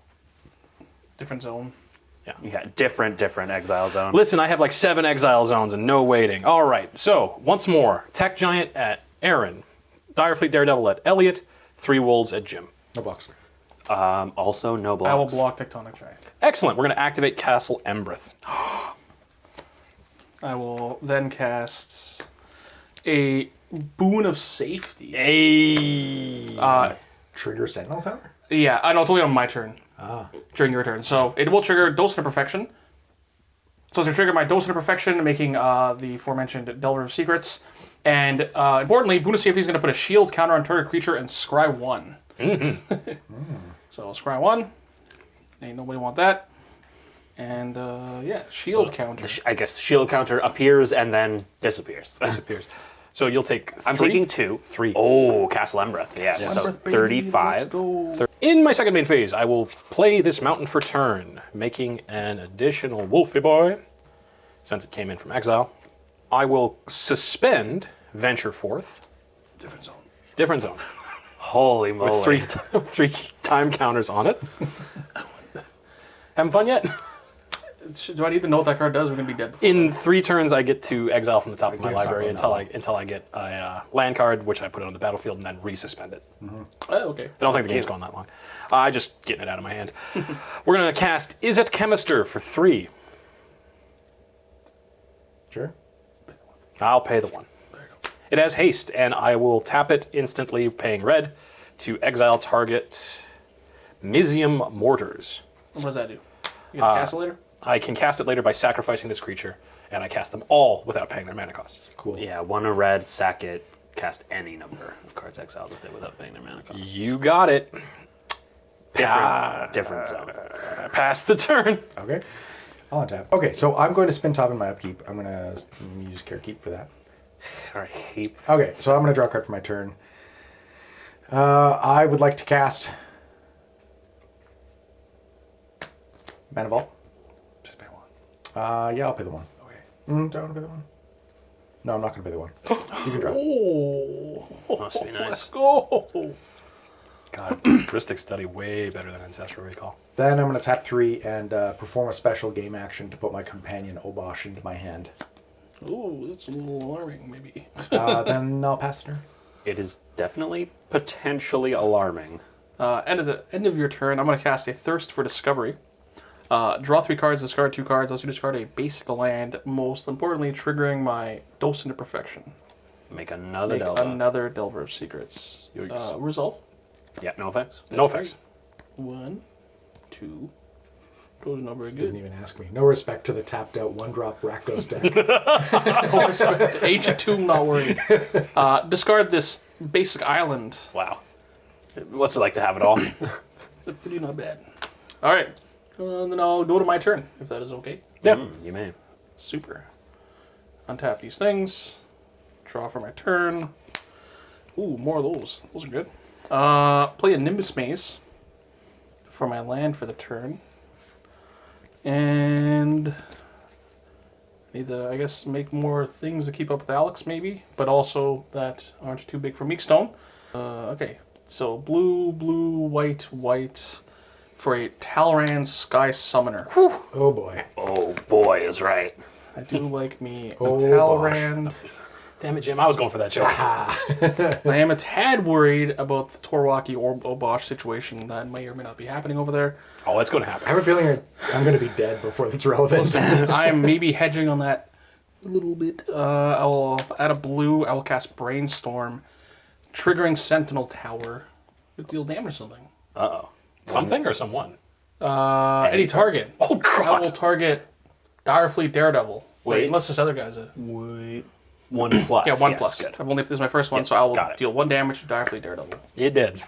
Different zone. Yeah, different exile zone. Listen, I have like 7 exile zones and no waiting. All right, so once more, Tech Giant at Aaron, Direfleet Daredevil at Elliot, 3 Wolves at Jim. No blocks. Also, no blocks. I will block Tectonic Giant. Excellent. We're going to activate Castle Embreth. I will then cast a Boon of Safety. Hey. Trigger Sentinel Tower? Yeah, I know, it's only on my turn. During your turn. So it will trigger Docent of Perfection. So to trigger my Docent of Perfection, making the aforementioned Delver of Secrets. And importantly, Boon of Safety is going to put a shield counter on target creature and scry 1. So scry 1. Ain't nobody want that. And yeah, shield counter. I guess shield counter appears and then disappears. Disappears. So you'll take I'm 3. taking 2. 3. Oh, Castle Embreth. Yes. Embreth, So baby, 35. let's go. In my second main phase, I will play this Mountain for turn, making an additional Wolfie Boy, since it came in from exile. I will suspend Venture Forth. Different zone. Different zone. Holy moly. With 3 time counters on it. Having fun yet? Do I need to know what that card does? We're going to be dead before. In 3 turns, I get to exile from the top of my can't stop library on that until I get a land card, which I put on the battlefield and then resuspend it. Oh, okay. I don't think the game's gone that long. I just getting it out of my hand. We're gonna cast Is It Chemister for 3. Sure. I'll pay the 1. It has haste, and I will tap it instantly, paying red, to exile target Mizium Mortars. What does that do? You get the castle later? I can cast it later by sacrificing this creature, and I cast them all without paying their mana costs. Cool. Yeah, 1 a red, sack it, cast any number of cards exiled with it without paying their mana cost. You got it. Different zone. Pass the turn. Okay. I'll untap. Okay, so I'm going to spin top in my upkeep. I'm going to use Care Keep for that. All right, heap. Okay, so I'm going to draw a card for my turn. I would like to cast Mana Vault. Just pay 1. Yeah, I'll pay the 1. Okay. Do I want to pay the 1? No, I'm not going to pay the 1. You can draw. Oh, Must be nice. let's go. God, Ristic Study way better than Ancestral Recall. Then I'm going to tap 3 and perform a special game action to put my companion Obsoh into my hand. Oh, that's a little alarming, maybe. Then I'll pass the turn. It is definitely potentially alarming. End of your turn, I'm going to cast a Thirst for Discovery. Draw 3 cards, discard 2 cards. Also discard a basic land. Most importantly, triggering my Docent of Perfection. Make another Make Delva. another Delver of Secrets. Yikes. Resolve. Yeah, no effects. No effects. 1, 2. Those are not very Doesn't good. even ask me. No respect to the tapped out 1-drop Rakdos deck. No respect. Age of Tomb, not worried. Discard this basic island. Wow. What's it like to have it all? That's pretty not bad. All right. Then I'll go to my turn, if that is okay. Yeah. You may. Super. Untap these things. Draw for my turn. Ooh, more of those. Those are good. Play a Nimbus Maze for my land for the turn. And need to, I guess, make more things to keep up with Alex, maybe, but also that aren't too big for Meekstone. Okay, so blue, white, white for a Talran Sky Summoner. Oh boy. Oh boy, is right. I do like me a Oh, Talran. Damn it, Jim. I was going for that joke. I am a tad worried about the Torwaki or Obosh situation that may or may not be happening over there. Oh, that's going to I happen. have a feeling I'm going to be dead before it's relevant. I am maybe hedging on that a little bit. I will add a blue. I will cast Brainstorm, triggering Sentinel Tower. Could deal damage or something. Uh-oh. Something or someone? Any target. Oh, I will God. target Direfleet Daredevil. Wait. Unless this other guy's a... Wait. 1 plus. Yeah, 1 yes, plus. Good. I've only, this is my first one, so I will got it. deal 1 damage to Direfleet Daredevil. You did.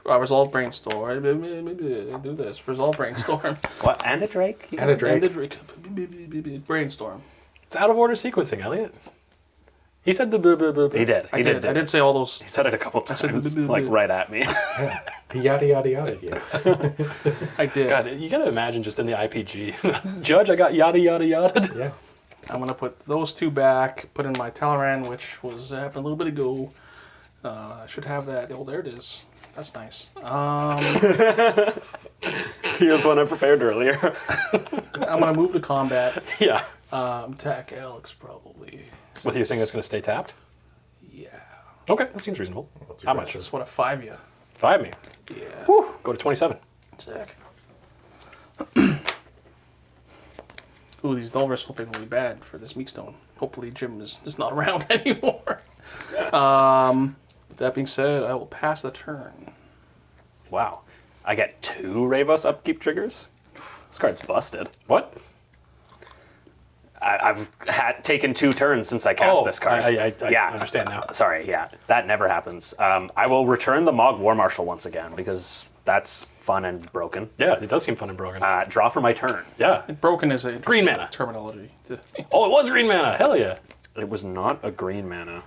Resolve Brainstorm. Do this. Resolve Brainstorm. What? And a Drake? And a Drake. And a Drake. Brainstorm. It's out of order sequencing, Elliot. He said the blah, blah, blah, blah. He did. I did say all those. He said it a couple said times, the- like right at me. Yada yada yada. Yeah. I did. God, you gotta imagine just in the IPG. Judge, I got yada yada yada. Yeah. I'm gonna put those two back. Put in my Talleyrand, which was happened a little bit ago. I should have that. Oh, there it is. That's nice. Here's one I prepared earlier. I'm gonna move to combat. Yeah. Attack Alex probably. What do you think that's gonna stay tapped? Yeah. Okay, that seems reasonable. How much? Just want to 5 you. 5 me. Yeah. Whew, go to 27. Attack. Ooh, these Dulvers flipping really bad for this Meekstone. Hopefully Jim is just not around anymore. With that being said, I will pass the turn. Wow. I get 2 Ravos upkeep triggers? This card's busted. What? I've taken 2 turns since I cast this card. I understand now. Sorry, yeah. That never happens. I will return the Mog War Marshal once again, because that's fun and broken. Yeah, it does seem fun and broken. Draw for my turn. Yeah. Broken is a Green mana. terminology. Oh, it was green mana. Hell yeah. It was not a green mana.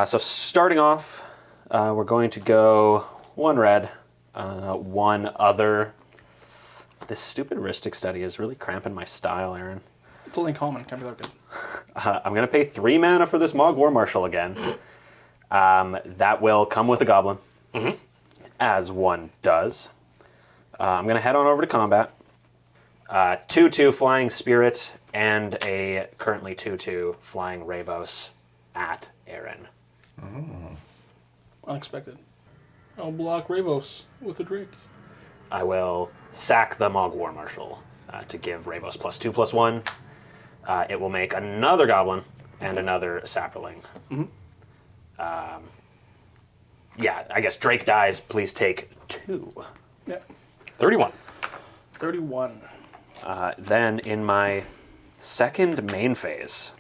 So starting off, we're going to go 1 red, 1 other. This stupid heuristic study is really cramping my style, Aaron. It's only common. Can't be that good. I'm going to pay 3 mana for this Mog War Marshal again. That will come with a Goblin, as one does. I'm going to head on over to combat. 2/2 Flying Spirit and a currently 2/2 Flying Ravos at Aaron. Unexpected. I'll block Ravos with a Drake. I will sack the Mog War Marshal to give Ravos +2/+1. It will make another Goblin and another Sapperling. Yeah, I guess Drake dies. Please take 2. Yeah. 31. 31. Then in my second main phase,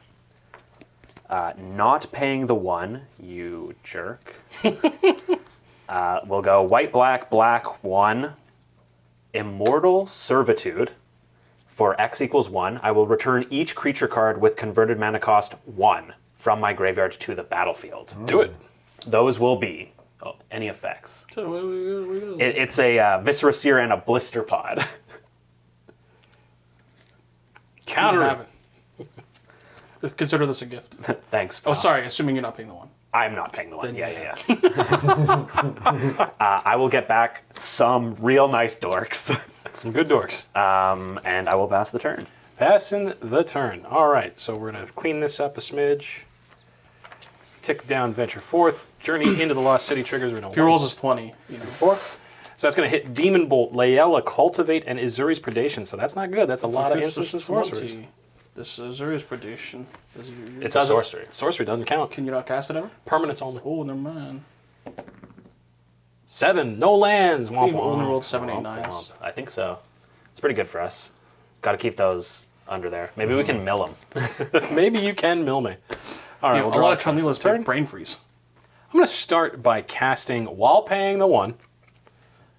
not paying the 1, you jerk. We'll go white, black, black, 1. Immortal Servitude. For X = 1, I will return each creature card with converted mana cost 1 from my graveyard to the battlefield. Do it. Those will be any effects. So what do we do? It's a Viscera Seer and a Blister Pod. Counter it. Just consider this a gift. Thanks. Oh, sorry. Assuming you're not paying the 1. I'm not paying the 1. Then Yeah. I will get back some real nice dorks. Some good dorks. And I will pass the turn. Passing the turn. All right, so we're going to clean this up a smidge. Tick down, venture forth. Journey into the Lost City triggers. We're going If your rolls is 20, you know. 4. So that's going to hit Demon Bolt, Layella, Cultivate, and Izuri's Predation. So that's not good. That's a lot of instances of sorceries. This is Azuria's Predation. It's a sorcery. Sorcery doesn't count. Can you not cast it ever? Permanents only. Oh, never mind. 7. No lands. We've Womp only womp. rolled 7, 8, 9s. I think so. It's pretty good for us. Got to keep those under there. Maybe we can mill them. Maybe you can mill me. All right, You know, we'll a draw lot of Chun-li lists turn. take brain freeze. I'm going to start by casting, while paying the 1,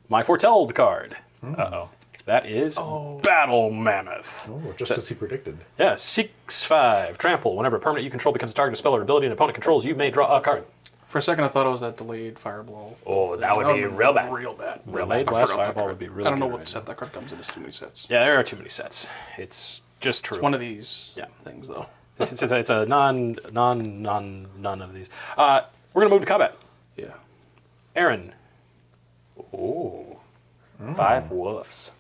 my Foretold card. Uh-oh. That is Battle Mammoth. Oh, just as he predicted. Yeah, 6/5. Trample. Whenever a permanent you control becomes a target of spell or ability an opponent controls, you may draw a card. For a second, I thought it was that delayed fireball. Oh, that would be real bad. Real bad. Delayed I Blast forgot that Fireball card. would be really I don't know good what right set that card comes in. There's too many sets. Yeah, there are too many sets. It's just true. It's one of these Yeah. things, though. It's a none of these. We're going to move to combat. Yeah. Aaron. Ooh. 5 wolves.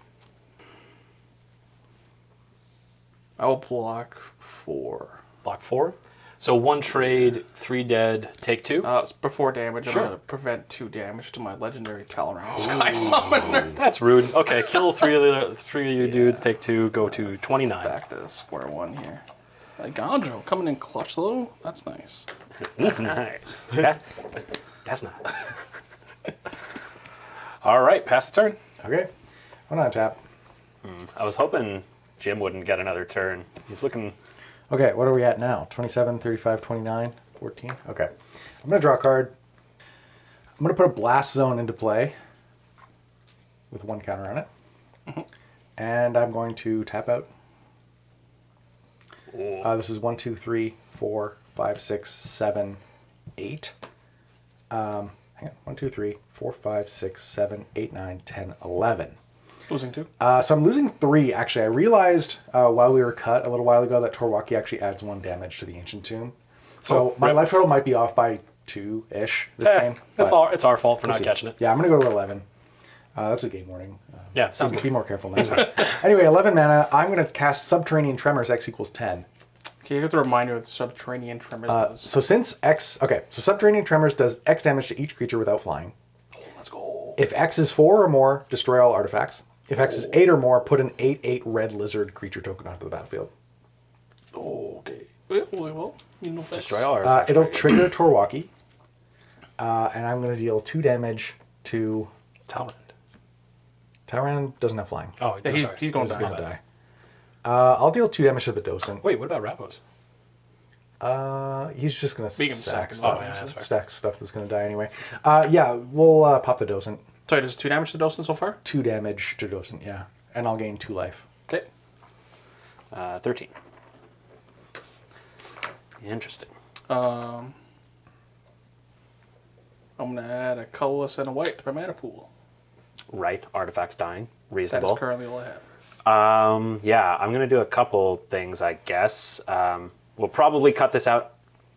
I will block 4. Block 4. So 1 trade, 3 dead, take 2. It's before damage. Sure. I'm going to prevent 2 damage to my legendary Talleyrand Sky Summoner. That's rude. Okay, kill 3 of you dudes, take 2, go to 29. Back to square one here. Ganjo coming in clutch, though. That's nice. That's nice. That's nice. All right, pass the turn. Okay. One on tap. I was hoping Jim wouldn't get another turn. He's looking... Okay, what are we at now? 27, 35, 29, 14? Okay. I'm going to draw a card. I'm going to put a Blast Zone into play with 1 counter on it. And I'm going to tap out. This is 1, 2, 3, 4, 5, 6, 7, 8. Hang on. 1, 2, 3, 4, 5, 6, 7, 8, 9, 10, 11. Losing 2. So I'm losing 3, actually. I realized while we were cut a little while ago that Torwaki actually adds 1 damage to the Ancient Tomb. So my life total might be off by 2-ish this game. It's our fault for not see. catching it. Yeah, I'm going to go to 11. That's a game warning. Yeah, sounds Be good. more careful next time. Anyway, 11 mana. I'm going to cast Subterranean Tremors, X equals 10. Okay, you have to remind me what Subterranean Tremors does. So since X... Okay, so Subterranean Tremors does X damage to each creature without flying. Let's go. If X is 4 or more, destroy all artifacts. If X is 8 or more, put an 8/8 red lizard creature token onto the battlefield. Okay. Well, you know, Destroy all artifacts. It'll trigger Torwaki. And I'm going to deal 2 damage to... Talrand. Talrand doesn't have flying. Oh, Yeah, sorry. he's going to He's die. going to die. I'll deal 2 damage to the docent. Wait, what about Ravos? He's just going to Make him sack sack. stuff. Oh, yeah, that's fair. Stack stuff that's going to die anyway. Yeah, we'll pop the docent. Sorry, does 2 damage to Docent so far? 2 damage to docent, yeah. And I'll gain 2 life. Okay. 13. Interesting. I'm going to add a colorless and a white to my mana pool. Right, artifacts dying. That Reasonable. is currently all I have. Yeah, I'm going to do a couple things, I guess. We'll probably cut this out.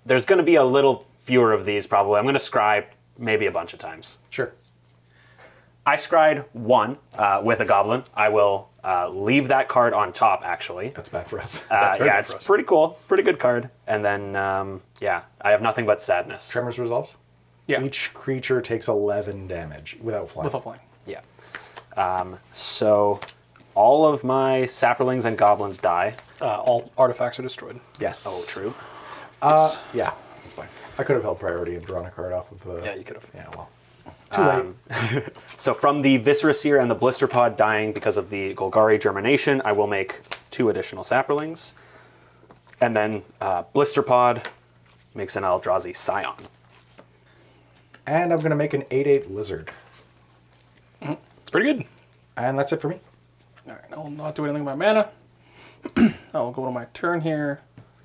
There's going to be a little fewer of these, probably. I'm going to scry maybe a bunch of times. Sure. I scryed 1 with a goblin. I will leave that card on top, actually. That's bad for us. That's very Yeah, good it's for us. pretty cool. Pretty good card. And then, yeah, I have nothing but sadness. Tremors resolves? Yeah. Each creature takes 11 damage without flying. Without flying. Yeah. So all of my sapperlings and goblins die. All artifacts are destroyed. Yes. Oh, true. Yeah, that's fine. I could have held priority and drawn a card off of the... Yeah, you could have. Yeah, well. Too late. So from the Viscera Seer and the Blister Pod dying because of the Golgari germination, I will make 2 additional sapperlings. And then Blister Pod makes an Eldrazi Scion. And I'm going to make an 8/8 lizard. It's pretty good. And that's it for me. All right, I'll not do anything with my mana. I'll go to my turn here.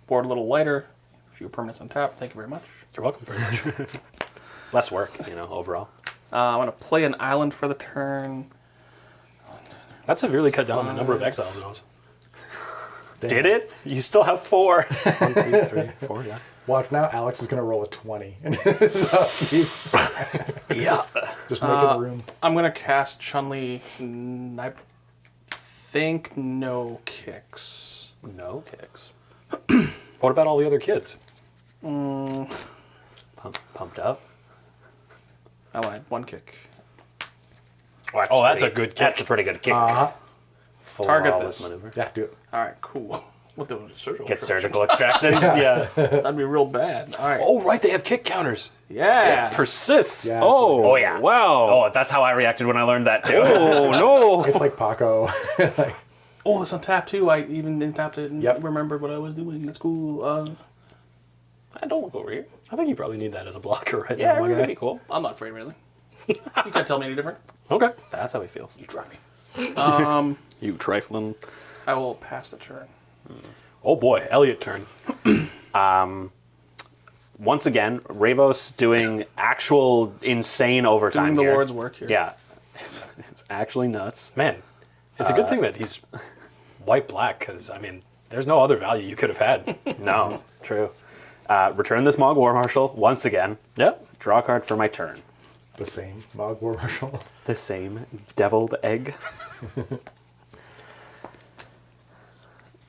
Board a little lighter. A few permanents on tap. Thank you very much. You're welcome very much. Less work, overall. I'm going to play an island for the turn. That severely cut down the number of Exile zones. Damn. Did it? You still have 4. 1, 2, 3, 4, yeah. Watch now, Alex is going to roll a 20. And his upkeep. Yeah. Just making room. I'm going to cast Chun-li. I think no kicks. No kicks. What about all the other kids? Pumped up. I lied. 1 kick. Oh, that's a good kick. That's a pretty good kick. Full Target lawless this. maneuver. Yeah, do it. All right, cool. What the surgical? Get extraction? surgical extracted. Yeah. That'd be real bad. All right. Oh, right, they have kick counters. yeah. Persists. Yeah, Oh, Oh, yeah. Wow. Oh, that's how I reacted when I learned that too. Oh, no. It's like Paco. Oh, this on tap too. I even tapped it and Yep. remembered what I was doing. That's cool. I don't look over here. I think you probably need that as a blocker right Yeah, now. my we're guy. pretty cool. I'm not afraid of anything. You can't tell me any different. Okay. That's how he feels. You try me. You trifling. I will pass the turn. Oh, boy. Elliot turn. Once again, Ravos doing actual insane overtime Doing the here. Lord's work here. Yeah. It's actually nuts. Man, it's a good thing that he's white-black, because, I mean, there's no other value you could have had. No, true. Return this Mog War Marshal once again. Yep. Draw a card for my turn. The same Mog War Marshal. The same deviled egg.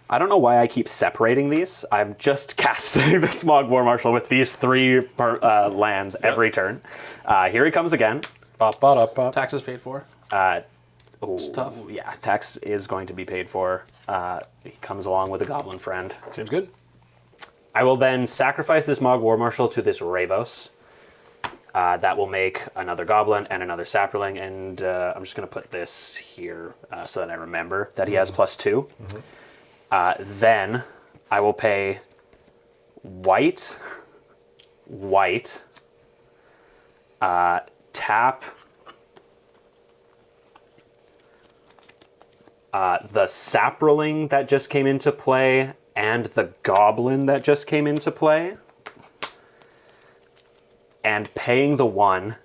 I don't know why I keep separating these. I'm just casting the Smog War Marshal with these 3 lands every turn. Here he comes again. Bop, bop, bop, bop. Taxes paid for. It's tough. Yeah, tax is going to be paid for. He comes along with a goblin friend. Seems good. I will then sacrifice this Mog War Marshal to this Ravos. That will make another goblin and another sapperling, and I'm just going to put this here so that I remember that he has +2. Then I will pay white, tap the sapperling that just came into play and the goblin that just came into play. and paying the 1.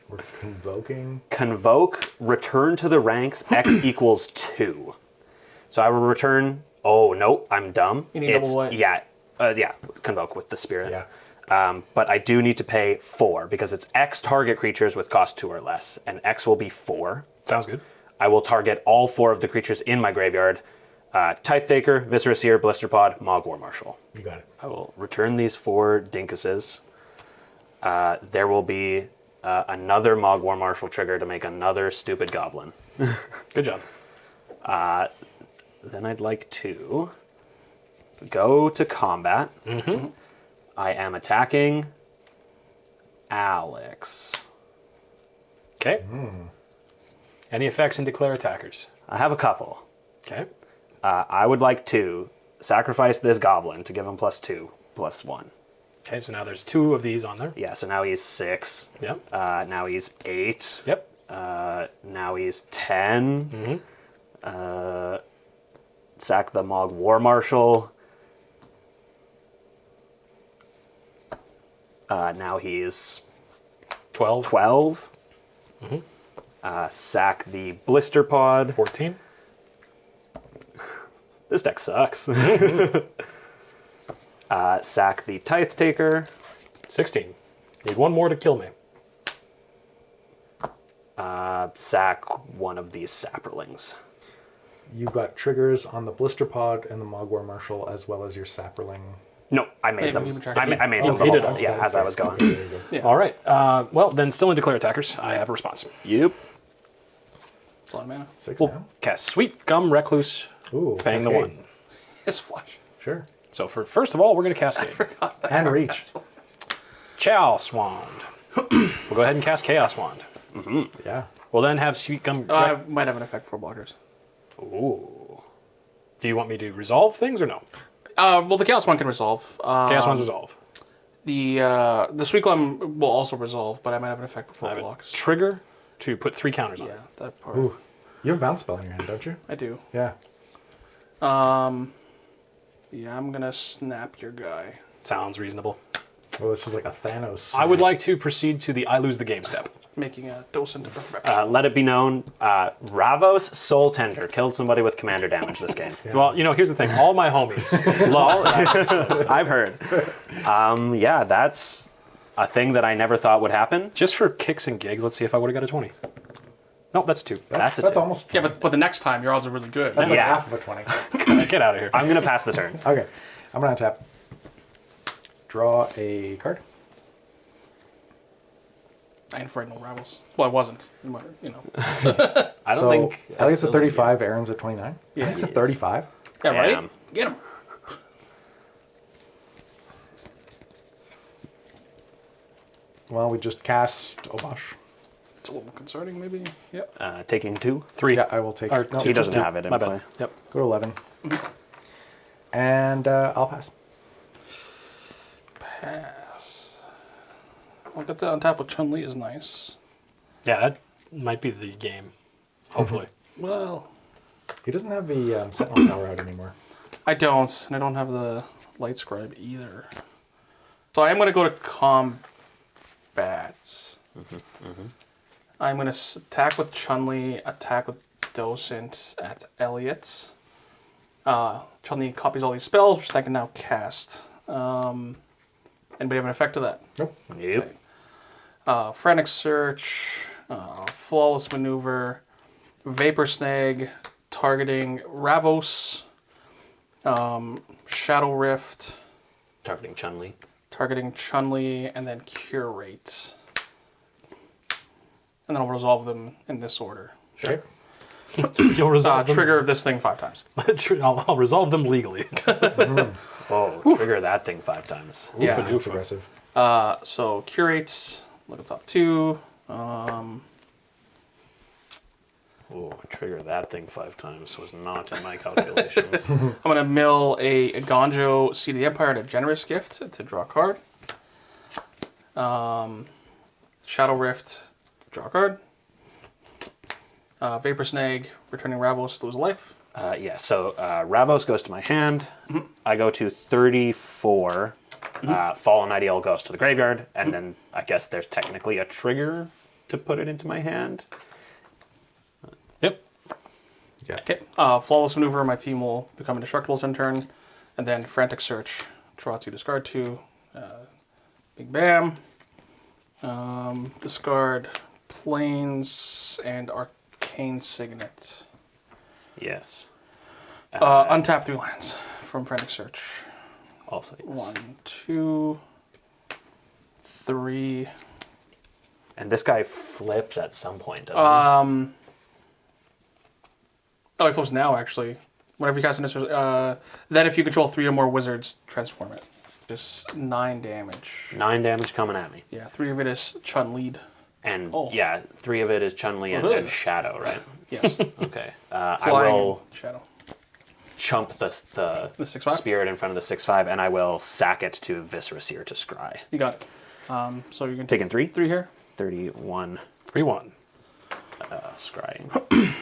We're convoking. Convoke, return to the ranks, X equals 2. So I will return. Oh no, I'm dumb. You need double what? Yeah, convoke with the spirit. Yeah. But I do need to pay 4 because it's X target creatures with cost 2 or less, and X will be 4. Sounds good. I will target all 4 of the creatures in my graveyard. Tithe Taker, Viscera Seer, Blisterpod, Mog War Marshal. You got it. I will return these 4 Dinkuses. There will be another Mog War Marshal trigger to make another stupid goblin. Good job. Then I'd like to go to combat. I am attacking Alex. Okay. Any effects in declare attackers? I have a couple. Okay. I would like to sacrifice this goblin to give him +2/+1. Okay, so now there's 2 of these on there. Yeah, so now he's 6. Yep. Now he's 8. Yep. Now he's 10. Sack the Mog War Marshal. Now he's 12. 12. Sack the Blister Pod. 14. This deck sucks. Sack the Tithe Taker. 16. Need 1 more to kill me. Sack one of these Saprolings. You've got triggers on the Blister Pod and the Mogwar Marshal, as well as your Sapperling. No, I made them. keep track. I made them the he whole did time. all. Yeah, as I was going. There you go. Yeah. All right. Well, then still in declare attackers, I have a response. Yep. It's a lot of mana. 6 We'll now. cast Sweet Gum Recluse, Ooh, paying the Cascade. 1. It's flush. Sure. So for first of all, we're going to Cascade. And reach. Chaos Wand. We'll go ahead and cast Chaos Wand. Yeah. We'll then have Sweet Gum. I might have an effect for blockers. Ooh. Do you want me to resolve things or no? Well, the Chaos one can resolve. Chaos Wand's resolve. The Sweet Glum will also resolve, but I might have an effect before I it have a blocks. trigger to put 3 counters on Yeah, it. that part. Ooh. You have a bounce spell in your hand, don't you? I do. Yeah. Yeah, I'm gonna snap your guy. Sounds reasonable. Well, this is like a Thanos. I would like to proceed to the I lose the game step. Making a docent of perfection. Let it be known, Ravos Soul Tender killed somebody with commander damage this game. Well, here's the thing. All my homies. Lol. I've heard. Yeah, that's a thing that I never thought would happen. Just for kicks and gigs, let's see if I would have got a 20. No, that's a 2. That's a That's two. almost. Yeah, but the next time your odds are really good. That's like Yeah. half of a 20. Get out of here. I'm going to pass the turn. Okay. I'm going to tap. Draw a card. I ain't afraid no Ravos. Well, I wasn't. You know. I don't So think... Elliot's at 35, Aaron's at 29. Yeah, Elliot's he at 35. Yeah, right? Damn. Get him. Well, we just cast Obsoh. It's a little concerning, maybe. Yep. Taking 2. 3. Yeah, I will take. Or No, He doesn't just have it in My play. bad. Yep. go to 11. And I'll pass. Pass. I'll get that on top with Chun-Li is nice. Yeah, that might be the game. Hopefully. Well, He doesn't have the Sentinel power out anymore. I don't, and I don't have the Light Scribe either. So I am going to go to combat. I'm going to attack with Chun-Li, attack with Docent at Elliot. Chun-Li copies all these spells, which I can now cast. Anybody have an effect to that? Nope. Yep. Frantic Search, Flawless Maneuver, Vapor Snag, targeting Ravos, Shadow Rift, Targeting Chun-Li. targeting Chun-Li, and then Curate. And then I'll resolve them in this order. Okay. You'll resolve them. Trigger this thing 5 times. I'll resolve them legally. Oh, trigger that thing 5 times. Yeah, Oofa it's doofa. aggressive. So Curate, look at top 2. Oh, trigger that thing 5 times was not in my calculations. I'm going to mill a Gonjo Seed of the Empire and a Generous Gift to draw a card. Shadow Rift, draw a card. Vapor Snag, returning Ravos, lose a life. Yeah, so Ravos goes to my hand. I go to 34. Fallen Ideal goes to the graveyard, and then I guess there's technically a trigger to put it into my hand. Yep. Yeah. Okay. Flawless Maneuver, my team will become indestructible turn turn. And then Frantic Search, draw 2, discard 2. Big Bam. Discard Plains and Arcane Signet. Yes. Untap 3 lands from Frantic Search. Also, yes. 1, 2, 3. And this guy flips at some point, doesn't he? Oh, he flips now, actually. Whenever you cast an then if you control 3 or more wizards, transform it. Just 9 damage. 9 damage coming at me. Yeah, 3 of it is Chun-Li. And Oh. yeah, 3 of it is Chun-Li and Shadow, right? Yes. Okay. I Flying will Shadow. chump the 6/5? spirit in front of the 6/5, and I will sack it to Viscera Seer to scry. You got it. So you're going to Taking 3? 3 here. 31 3-1. scrying.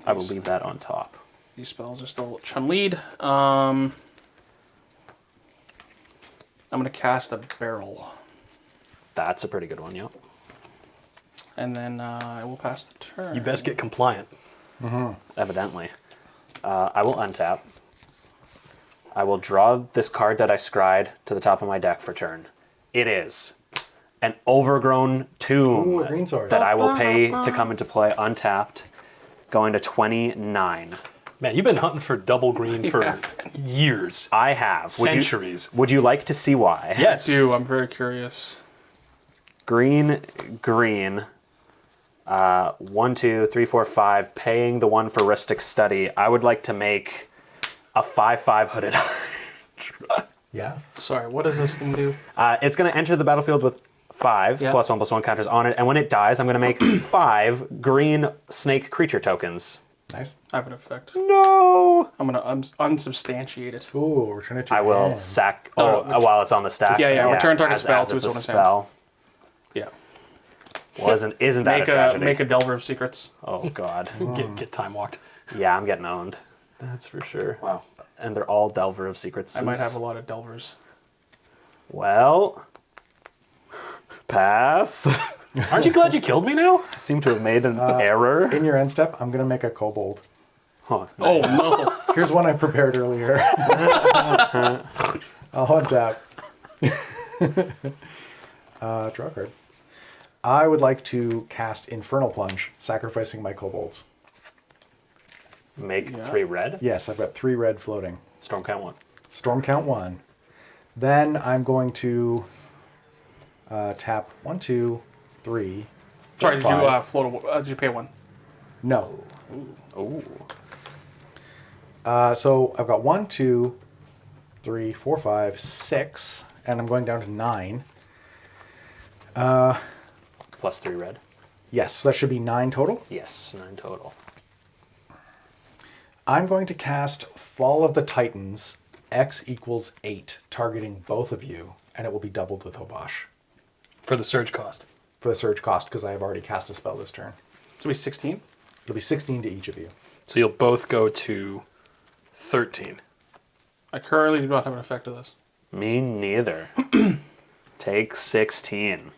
I will leave that on top. These spells are still Chun-Li. I'm going to cast a Barrel. That's a pretty good one, yep. And then I will pass the turn. You best get compliant. Evidently. I will untap. I will draw this card that I scryed to the top of my deck for turn. It is an Overgrown Tomb Ooh, a green source. that I will pay to come into play untapped, going to 29. Man, you've been hunting for double green for years. I have. Centuries. Would you like to see why? Yes. Dude, I'm very curious. Green, green. 1, 2, 3, 4, 5. Paying the 1 for Ristic Study. I would like to make a 5/5 Hooded. Yeah. Sorry, what does this thing do? It's going to enter the battlefield with 5 Yeah. +1/+1 counters on it, and when it dies, I'm going to make 5 green snake creature tokens. Nice. I have an effect. No. I'm going to unsubstantiate it. Ooh, return it to I your will hand. sack. No, no, While it's on the stack. Yeah, return target as, spell as to it's its a own hand. spell. Yeah. Well, isn't that a tragedy? Make a Delver of Secrets. Oh God. Get time walked. Yeah, I'm getting owned. That's for sure. Wow. And they're all Delver of Secrets. I might have a lot of Delvers. Well, pass. Aren't you glad you killed me now? I seem to have made an error. In your end step, I'm going to make a kobold. Huh, Oh, nice. no. Here's one I prepared earlier. I'll untap. Draw a card. I would like to cast Infernal Plunge, sacrificing my kobolds. Make 3 red. Yes, I've got 3 red floating. Storm count 1. Storm count 1. Then I'm going to tap 1, 2, 3. Sorry, did 5. did you pay 1? No. Ooh. So I've got 1, 2, 3, 4, 5, 6, and I'm going down to 9. +3 red. Yes, so that should be 9 total. Yes, 9 total. I'm going to cast Fall of the Titans, X equals 8, targeting both of you, and it will be doubled with Obosh For the surge cost. for the surge cost because I have already cast a spell this turn. So it'll be 16? It'll be 16 to each of you. So you'll both go to 13. I currently do not have an effect of this. Me neither. Take 16.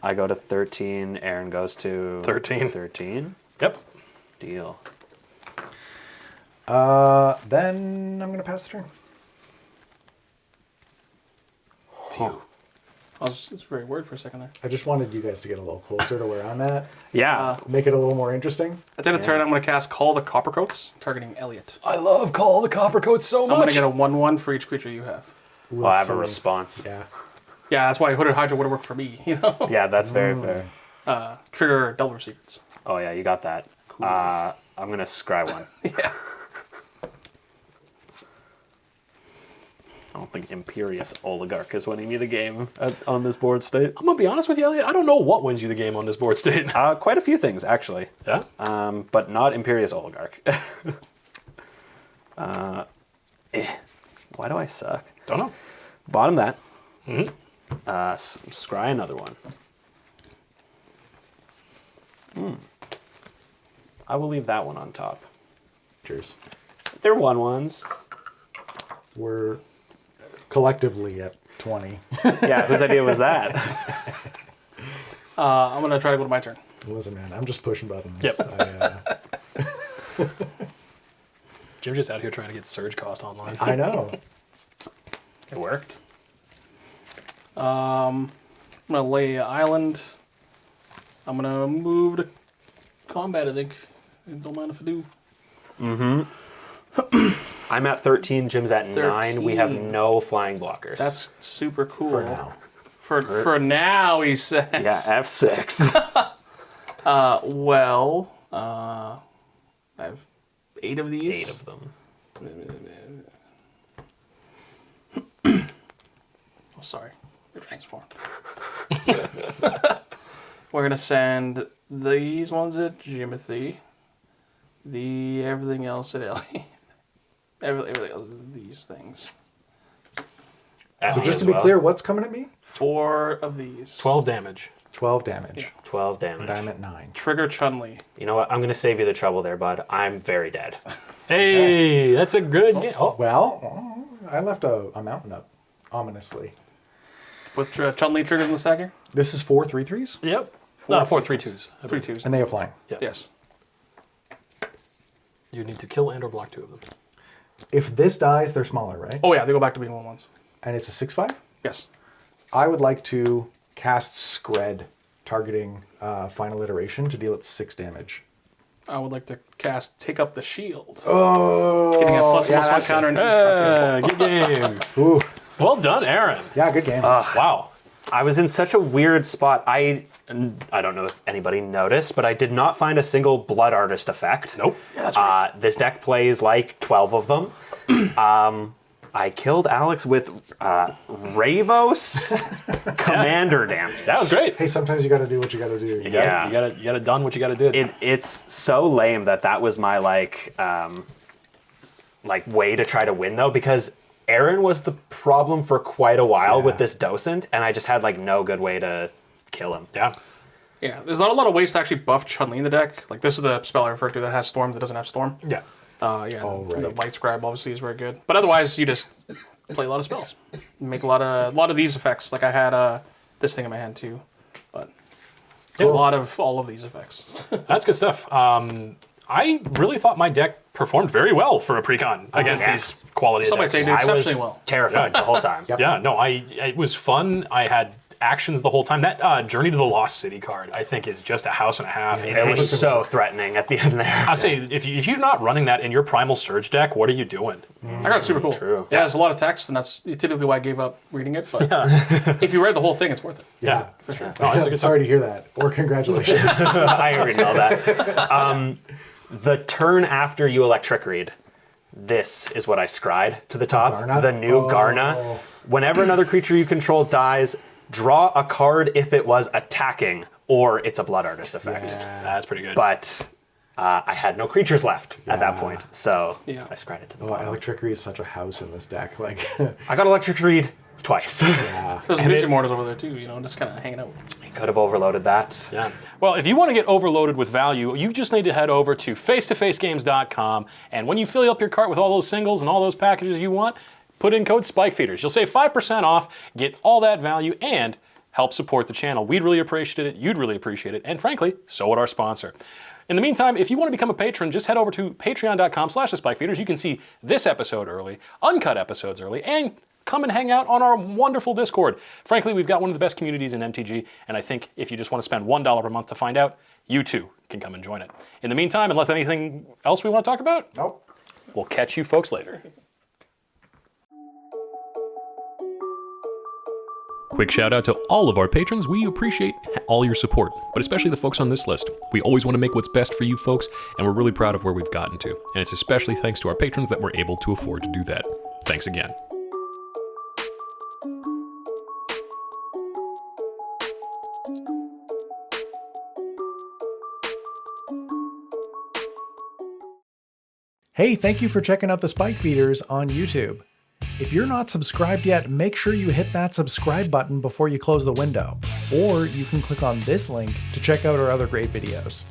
I go to 13. Aaron goes to 13. 13. Yep. Deal. Then I'm going to pass the turn. Phew. I was just very worried for a second there. I just wanted you guys to get a little closer to where I'm at. Yeah. Make it a little more interesting. At the end of the turn, I'm going to cast Call the Coppercoats, targeting Elliot. I love Call the Coppercoats so I'm going much. to get a 1/1 for each creature you have. Well, I have a Silly. response. Yeah. Yeah, that's why Hooded Hydra would have worked for me, you know? Yeah, that's very fair. Trigger Delver Secrets. Oh, yeah, you got that. I'm going to scry one. Yeah. I don't think Imperious Oligarch is winning me the game on this board state. I'm going to be honest with you, Elliot. I don't know what wins you the game on this board state. Quite a few things, actually. Yeah? But not Imperious Oligarch. Why do I suck? Don't know. Bottom that. Scry another one. I will leave that one on top. Cheers. They're 1/1s. We're collectively at 20. Yeah, whose idea was that? I'm gonna try to go to my turn. Listen, man, I'm just pushing buttons. Yep. Jim's just out here trying to get surge cost online. I know. It worked. I'm gonna lay an island. I'm gonna move to combat, I think. Don't mind if I do. I'm at 13, Jim's at 9. We have 13. no flying blockers. That's super cool. For now. For now, he says. yeah, F6. I have 8 of these. 8 of them. Oh, sorry. They're transformed. We're gonna send these ones at Jimothy. Everything else at Ellie. Everything else, these things. So just to be clear, what's coming at me? 4 of these. 12 damage. 12 damage. 12 damage. And I'm at 9. Trigger Chun-li. You know what? I'm going to save you the trouble there, bud. I'm very dead. Hey, that's a good game. Oh, Well, I left a mountain up, ominously. With Chun-li triggers in the stack here? This is 4 3/3s, yep. No, 4 3/2s. 3/2s. and they have flying. Yeah. Yes. You need to kill and or block 2 of them. If this dies, they're smaller, right? Oh yeah, they go back to being 1/1s. And it's a 6/5? Yes. I would like to cast Scred, targeting final iteration to deal it 6 damage. I would like to cast Take Up the Shield. Oh, Getting a +1/+1 that's counter and defense. Good game. Ooh, Well done, Aaron. yeah, good game. Wow. I was in such a weird spot. I don't know if anybody noticed, but I did not find a single Blood Artist effect. Nope. Yeah, that's right. This deck plays like 12 of them. I killed Alex with Ravos commander damage. That was great. Hey, sometimes you got to do what you got to do. You Yeah. gotta done what you gotta do. It's so lame that was my like way to try to win though, because Aaron was the problem for quite a while with this docent, and I just had like no good way to kill him. Yeah. Yeah, there's not a lot of ways to actually buff Chun-li in the deck. Like this is the spell I referred to that has Storm that doesn't have Storm. Yeah. The Light Scribe obviously is very good. But otherwise, you just play a lot of spells. Make a lot of these effects. Like I had this thing in my hand too. But a lot of all of these effects. That's good stuff. I really thought my deck performed very well for a precon against yeah. these quality Somebody decks. say, dude, I was exceptionally well. terrified the whole time. Yeah, no, it was fun. I had actions the whole time. That Journey to the Lost City card, I think, is just a house and a half. It was so threatening at the end there. I say, if you're not running that in your Primal Surge deck, what are you doing? I got it super cool. True. Yeah, there's a lot of text, and that's typically why I gave up reading it. But if you read the whole thing, it's worth it. Yeah. For sure. No, it's a good Sorry to hear that. Or congratulations. I already know that. The turn after you Electric Read, this is what I scried to the top. Garna? The new Garna. Whenever another creature you control dies, draw a card if it was attacking, or it's a Blood Artist effect. That's pretty good. But I had no creatures left at that point, so Yeah. I scried it to the Oh, bottom. Electricity is such a house in this deck. Like, I got Electric Read twice. There's Busy Mortals over there too, just kind of hanging out. Could have overloaded that. Yeah. Well, if you want to get overloaded with value, you just need to head over to face2facegames.com, and when you fill up your cart with all those singles and all those packages you want, put in code SPIKEFEEDERS. You'll save 5% off, get all that value, and help support the channel. We'd really appreciate it, you'd really appreciate it, and frankly, so would our sponsor. In the meantime, if you want to become a patron, just head over to patreon.com/thespikefeeders. You can see this episode early, uncut episodes early, and come and hang out on our wonderful Discord. Frankly, we've got one of the best communities in MTG, and I think if you just want to spend $1 per month to find out, you too can come and join it. In the meantime, unless anything else we want to talk about, nope. we'll catch you folks later. Quick shout out to all of our patrons. We appreciate all your support, but especially the folks on this list. We always want to make what's best for you folks, and we're really proud of where we've gotten to. And it's especially thanks to our patrons that we're able to afford to do that. Thanks again. Hey, thank you for checking out the Spike Feeders on YouTube. If you're not subscribed yet, make sure you hit that subscribe button before you close the window. Or you can click on this link to check out our other great videos.